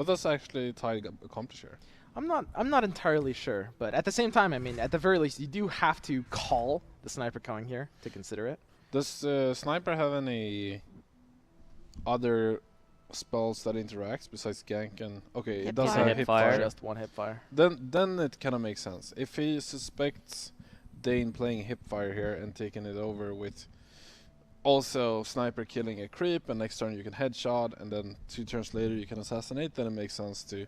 does actually Tide accomplish here? I'm not entirely sure, but at the same time, I mean, at the very least, you do have to call the sniper going here to consider it. Does sniper have any other spells that interacts besides gank and it does have hip fire. Just 1 hip fire. Then it kind of makes sense. If he suspects Dane playing hip fire here and taking it over with also sniper killing a creep, and next turn you can headshot, and then 2 turns later you can assassinate, then it makes sense to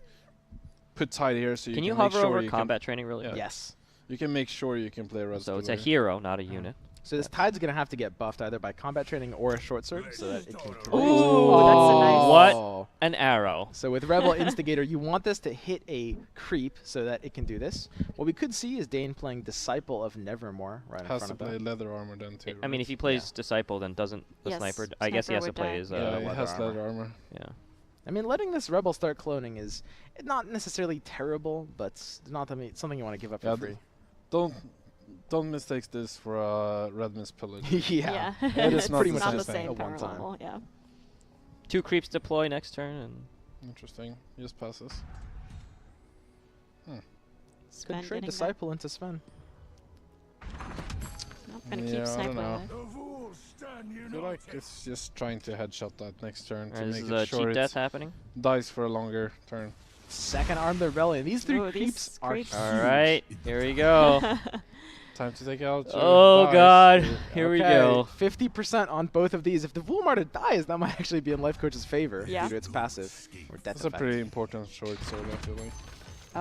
put Tide here so you can you make hover sure over combat training really? Yes. You can make sure you can play red. So it's a hero, not a unit. So this Tide's going to have to get buffed either by combat training or a short sword so that it can... Ooh, that's a nice... What an arrow. So with Rebel Instigator, you want this to hit a creep so that it can do this. What we could see is Dane playing Disciple of Nevermore right in front of him. Has to play leather armor then too. I mean, if he plays Disciple, then doesn't the sniper... I guess he has to play his he has leather armor. Yeah. I mean, letting this Rebel start cloning is not necessarily terrible, but it's not something you want to give up for free. Don't mistake this for a red mist pillage. Yeah. It is pretty much not the the same one time. level, yeah. 2 creeps deploy next turn, and interesting. Just passes. Could trade Disciple into Sven. Nope, gonna keep Sniper alive. I feel like it's just trying to headshot that next turn to is make it sure cheap death happening? Dies for a longer turn. Second Armed Rebellion. These 3 creeps are huge. All right, here we go. Time to take out. Oh God, here we go. 50% on both of these. If the Woolmarter dies, that might actually be in Life Coach's favor due to its passive or death That's a pretty important short sword, I feel like.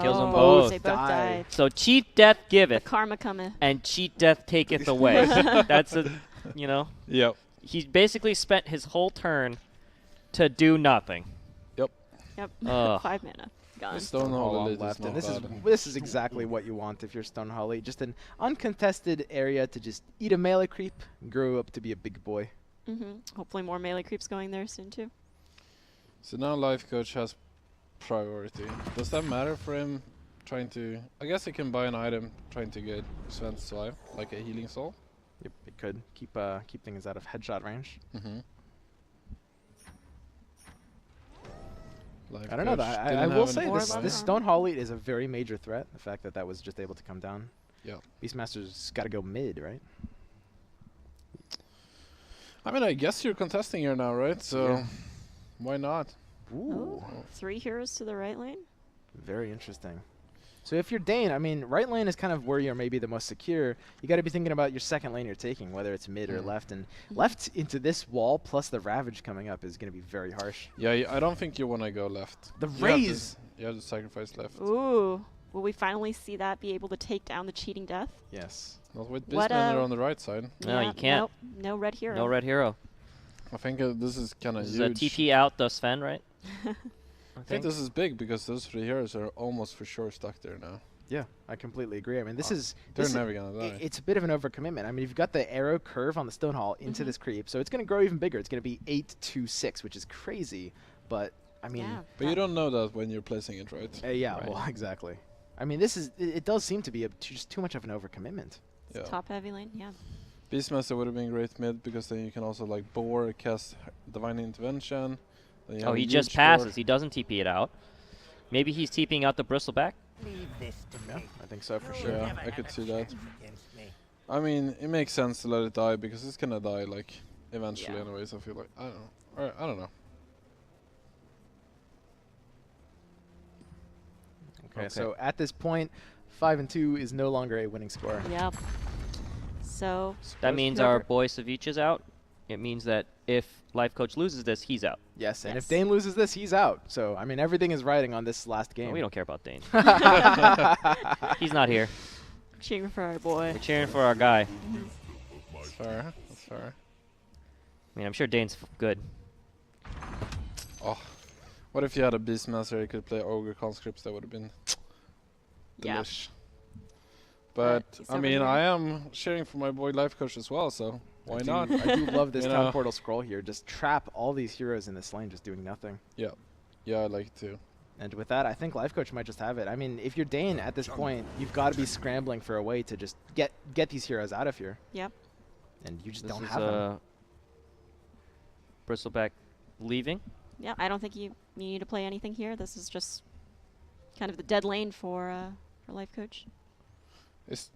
Kills them both. They both died. So cheat death giveth, the karma cometh, and cheat death taketh away. That's a, Yep. He basically spent his whole turn to do nothing. Yep. 5 mana. Gone. Stonehollow left, and this is exactly what you want if you're Stonehollow. Just an uncontested area to just eat a melee creep and grow up to be a big boy. Hopefully more melee creeps going there soon too. So now Life Coach has priority. Does that matter for him trying to... I guess he can buy an item trying to get Sven to survive, like a healing soul. Yep, it could keep things out of headshot range. I don't know. I will say this Stone Hall lead is a very major threat. The fact that that was just able to come down. Yeah. Beastmaster's got to go mid, right? I mean, I guess you're contesting here now, right? So why not? Ooh. 3 heroes to the right lane. Very interesting. So if you're Dane, I mean, right lane is kind of where you're maybe the most secure. You got to be thinking about your second lane you're taking, whether it's mid or left. And left into this wall plus the Ravage coming up is going to be very harsh. Yeah, I don't think you want to go left. The Raze! You have to sacrifice left. Ooh. Will we finally see that be able to take down the cheating death? Yes. Not with Beastmaster on the right side. No, you can't. Nope, no red hero. No red hero. I think this is kind of huge. This is a TP out the Sven, right? I think this is big because those 3 heroes are almost for sure stuck there now. Yeah, I completely agree. I mean, they're never going to die. It's a bit of an overcommitment. I mean, you've got the arrow curve on the Stone Hall into this creep, so it's going to grow even bigger. It's going to be 8-2-6, which is crazy. But, I mean... Yeah, but you don't know that when you're placing it, right? Right. Well, exactly. I mean, it does seem to be just too much of an overcommitment. Yeah. Top heavy lane, yeah. Beastmaster would have been great mid because then you can also like bore, cast Divine Intervention. Oh, he just passes. He doesn't TP it out. Maybe he's TPing out the Bristleback. Leave this to me. I think so for sure. Yeah, I could see that. I mean, it makes sense to let it die because it's gonna die like eventually anyways. I feel like I don't know. Alright, I don't know. Okay, so at this point, 5-2 is no longer a winning score. Yep. So that means our boy Savich is out. It means that if Lifecoach loses this, he's out. Yes, and if Dane loses this, he's out. So, I mean, everything is riding on this last game. No, we don't care about Dane. He's not here. Cheering for our boy. We're cheering for our guy. That's fair. That's fair. I mean, I'm sure Dane's good. Oh, what if you had a Beastmaster you could play Ogre Conscripts? That would have been delish. But, I mean, I am cheering for my boy Lifecoach as well, so why not? I do love this Town Portal scroll here. Just trap all these heroes in this lane, just doing nothing. Yeah. Yeah, I like it too. And with that, I think Lifecoach might just have it. I mean, if you're Dane at this point, you've got to be scrambling for a way to just get these heroes out of here. Yep. And you just don't have them. Bristleback leaving? Yeah, I don't think you need to play anything here. This is just kind of the dead lane for Lifecoach. Is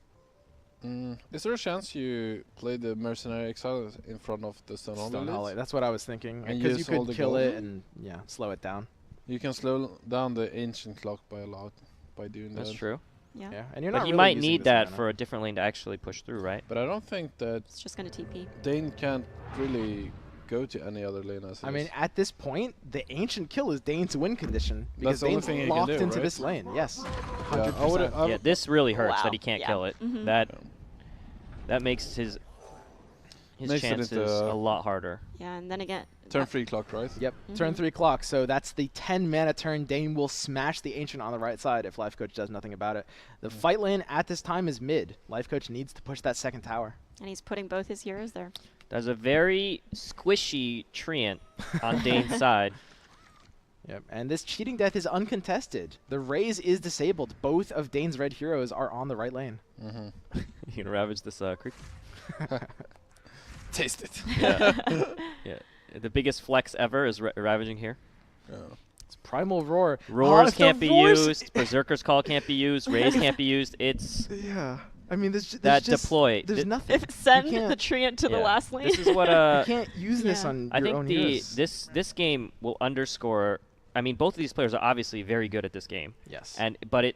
there a chance you play the Mercenary Exile in front of the Stone Hollow? That's what I was thinking. Because you could kill it and slow it down. You can slow down the Ancient Clock by a lot by doing that. That's true. Yeah. And you're not. But he might need that for a different lane to actually push through, right? But I don't think that it's just going to TP. Dane can't really go to any other lane as I mean, at this point, the Ancient Kill is Dane's win condition because That's Dane's locked into this lane. Yes. 100%. Yeah, this really hurts that he can't kill it. Mm-hmm. That makes his chances a lot harder. Yeah, and then again... Turn 3 clock, right? Yep, turn 3 clock. So that's the 10 mana turn. Dane will smash the Ancient on the right side if Lifecoach does nothing about it. The fight lane at this time is mid. Lifecoach needs to push that second tower. And he's putting both his heroes there. There's a very squishy treant on Dane's side. Yep, and this cheating death is uncontested. The Raze is disabled. Both of Dane's red heroes are on the right lane. You can ravage this creep. Taste it. Yeah. The biggest flex ever is ravaging here. It's Primal Roar. Roars can't be used. Berserker's Call can't be used. Raze can't be used. It's... Yeah. I mean, there's deploy. There's nothing. Send the treant to the last lane. This is what you can't use this on your own heroes. this game will underscore. I mean, both of these players are obviously very good at this game. Yes. But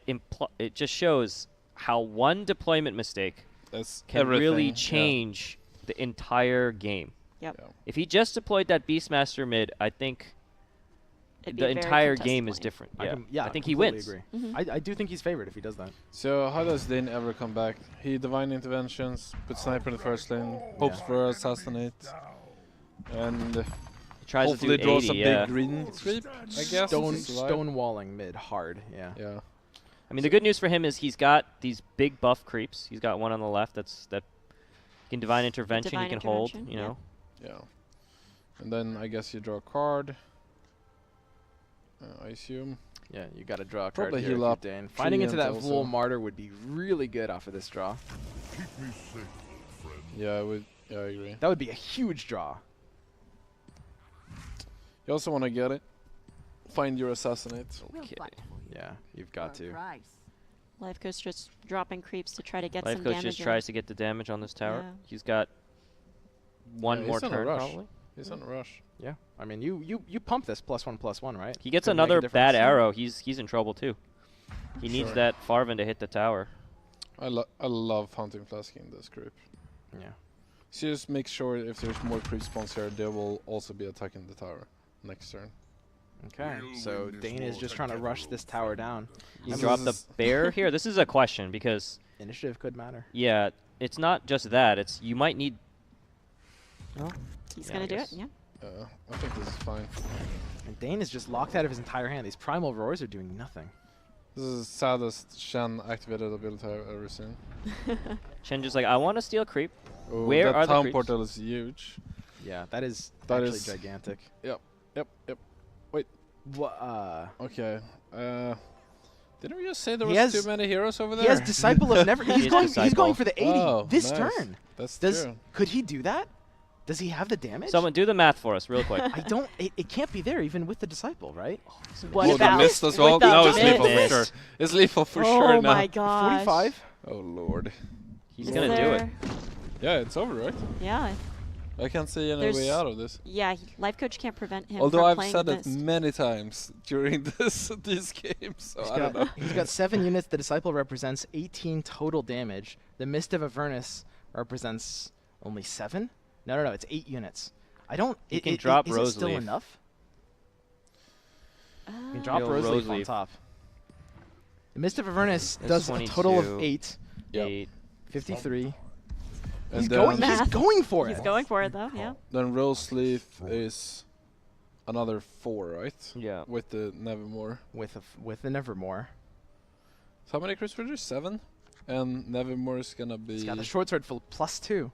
it just shows how one deployment mistake can really change the entire game. Yep. Yeah. If he just deployed that Beastmaster mid, I think the entire game is different. I think he wins. Agree. I do think he's favored if he does that. So how does Dane ever come back? He Divine Interventions, puts Sniper in the first lane, hopes for Assassinate, and tries hopefully to do 80, draws a big green creep, I guess. Stonewalling mid hard, yeah. I mean, the good news for him is he's got these big buff creeps. He's got one on the left that can Divine Intervention, he can hold, you know. Yeah. And then I guess you draw a card. I assume. Yeah, you got to draw a card Probably here, heal up. Dane. Finding into that also. Vul Martyr would be really good off of this draw. Keep me safe, friend. Yeah, I agree. That would be a huge draw. You also want to get it. Find your assassinate. Okay. Yeah, you've got to. Lifecoach just dropping creeps to try to get some Lifecoach damage. just tries to get the damage on this tower. Yeah. He's got one more he's on a turn rush. probably. He's on a rush. Yeah, I mean, you pump this +1/+1, right? He gets Could make a another difference. bad arrow. He's in trouble too. He needs Sure. that Farven to hit the tower. I love hunting flasking this group. Yeah. So just make sure if there's more creep spawns here, they will also be attacking the tower next turn. Okay, so Dane is just trying to rush this tower down. You And drop the this is- bear here. This is a question because Initiative could matter. yeah, it's not just that. It's you might need. Well, He's yeah, gonna I do guess. it. Yeah. I think this is fine. And Dane is just locked out of his entire hand. These Primal Roars are doing nothing. This is the saddest Shen activated ability I've ever seen. Chen just like I want to steal creep. Oh, Where that are the town creeps? portal is huge. Yeah, that is That actually is- gigantic. Yep. Okay. Didn't we just say there He was has- too many heroes over there? He has Disciple of Never. He's He going. is He's going Disciple. for the 80 Oh, this nice. turn. That's Does true. could he do that? Does he have the damage? Someone do the math for us real quick. I don't. It can't be there even with the Disciple, right? What Oh, about the mist as with well? the No, it's lethal for mist? sure. It's lethal for oh sure now. my gosh. 45. Oh lord. He's Is gonna do it. there- Yeah, it's over, right? Yeah. I can't see any There's- way out of this. Yeah. Lifecoach can't prevent him Although from I've playing said the it mist. many times during these games, so I don't know. He's got 7 units. The Disciple represents 18 total damage. The Mist of Avernus represents only 7. No, it's 8 units. I don't. You can drop is it still Roseleaf. enough? You can Uh, drop Real Roseleaf on Roseleaf. top. The Mist of Avernus That's does a total of 22. 8. Yep. 8. 53. And He's then, going. He's Math. going for He's it. going for it though. Yeah. then Rose Leaf is another 4, right? Yeah. With the Nevermore. with the Nevermore. So how many creeps were there? 7? And Nevermore is gonna be... He's got the short sword for +2.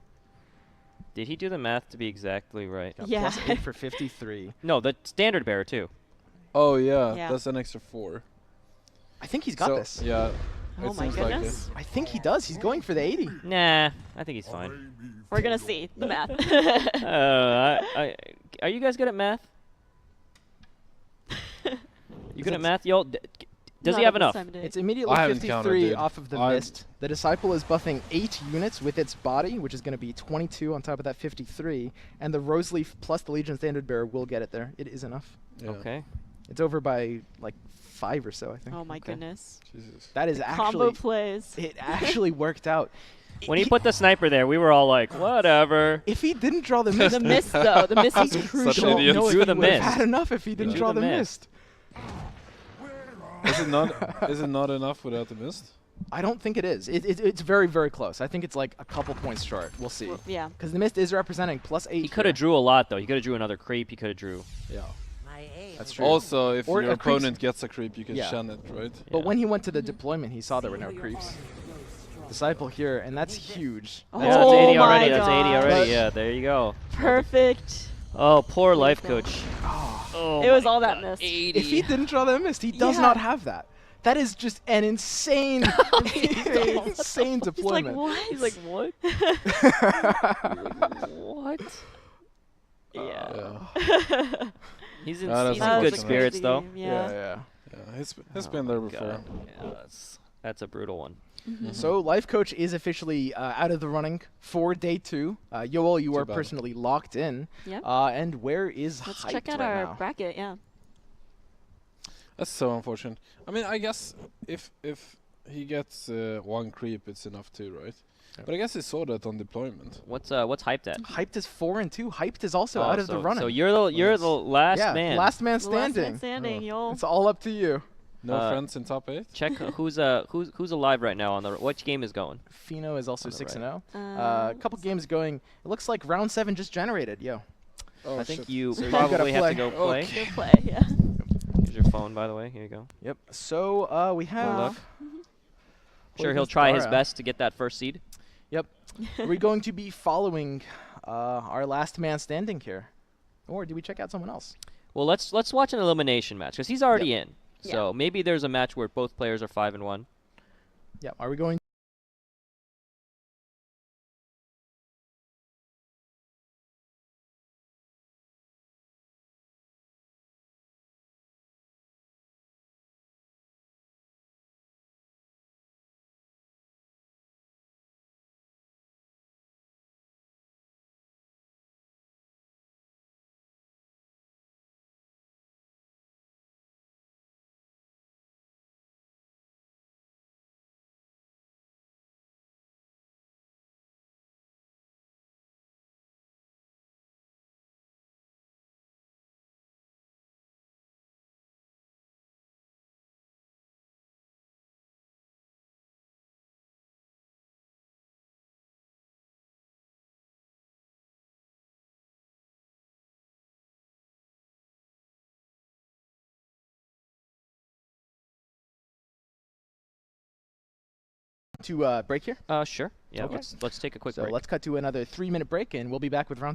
Did he do the math to be exactly right? Got Yeah. +8 for 53. No, the standard bearer too. Oh yeah, Yeah. that's an extra 4. I think he's got So, this. Yeah. Oh it my seems like it. goodness. I think he does. He's going for the 80. Nah, I think he's fine. We're gonna see the math. Are you guys good at math? You good at math? Yo, does he Not have at this enough? time of day. It's immediately I haven't counted, 53 dude. off of the I'm- Mist. The Disciple is buffing 8 units with its body, which is going to be 22 on top of that 53. And the Roseleaf plus the Legion Standard Bearer will get it there. It is enough. Yeah. Okay. It's over by like 5 or so, I think. Oh my Okay. goodness. Jesus. That is Combo actually. plays. It actually worked out. When he put the sniper there, we were all like, whatever. If he didn't draw the Mist, The mist though. The mist is Such crucial. an idiot. no, Drew he the would have Mist. had enough if he didn't Drew draw the the Mist. Mist. Is it not? Is it not enough without the mist? I don't think it is. It's very, very close. I think it's like a couple points short. We'll see. Yeah. Because the Mist is representing +8. He could have drew a lot though. He could have drew another creep. He could have drew. Yeah. My aim That's is true. Also, if Or your a creep- opponent gets a creep, you can Yeah. shun it, right? But Yeah. when he went to the deployment, he saw there were no creeps. Disciple here, and that's huge. Oh Yeah, that's 80 my already. That's 80 gosh. already. Yeah, there you go. Perfect. Oh, poor There you life go. coach. Oh It was my all that God, mist. 80. If he didn't draw the Mist, he does Yeah. not have that. That is just an insane, insane He's like, deployment. what? He's like, what? What? Yeah. Yeah. He's in, That's he's in That was good a spirits crazy though. game, yeah, Yeah. yeah. Yeah, he's Oh been there my before. God. Yeah, that's a brutal one. So Lifecoach is officially out of the running for day 2. Yoel, you Too are bad. personally locked in. Yep. And where is Let's Hyped check out right our now? bracket. Yeah. That's so unfortunate. I mean, I guess if he gets 1 creep, it's enough too, right? Yep. But I guess he saw that on deployment. What's hyped at? Hyped is 4 and 2. Hyped is also Oh, out of the so- running. So you're the last yeah, man. last man The last standing. man standing, Oh. y'all. It's all up to you. No Uh, friends in top 8? Check who's alive right now on the which game is going. Fino is also On the 6 and right. 0. A couple games going. It looks like round 7 just generated. Yo. Oh, I think shit. you So you gotta probably have to play. go play. Okay. Good play. Yeah. Here's your phone, by the way. Here you go. Yep. So we have. luck. Sure, he'll Poison's try his Dara. best to get that first seed. Are we going to be following our last man standing here, or do we check out someone else? Well, let's watch an elimination match because he's already in. So maybe there's a match where both players are 5-1. Yeah. Are we going to break here? Sure. Yeah. Okay. Let's take a quick break. So let's cut to another 3-minute break, and we'll be back with round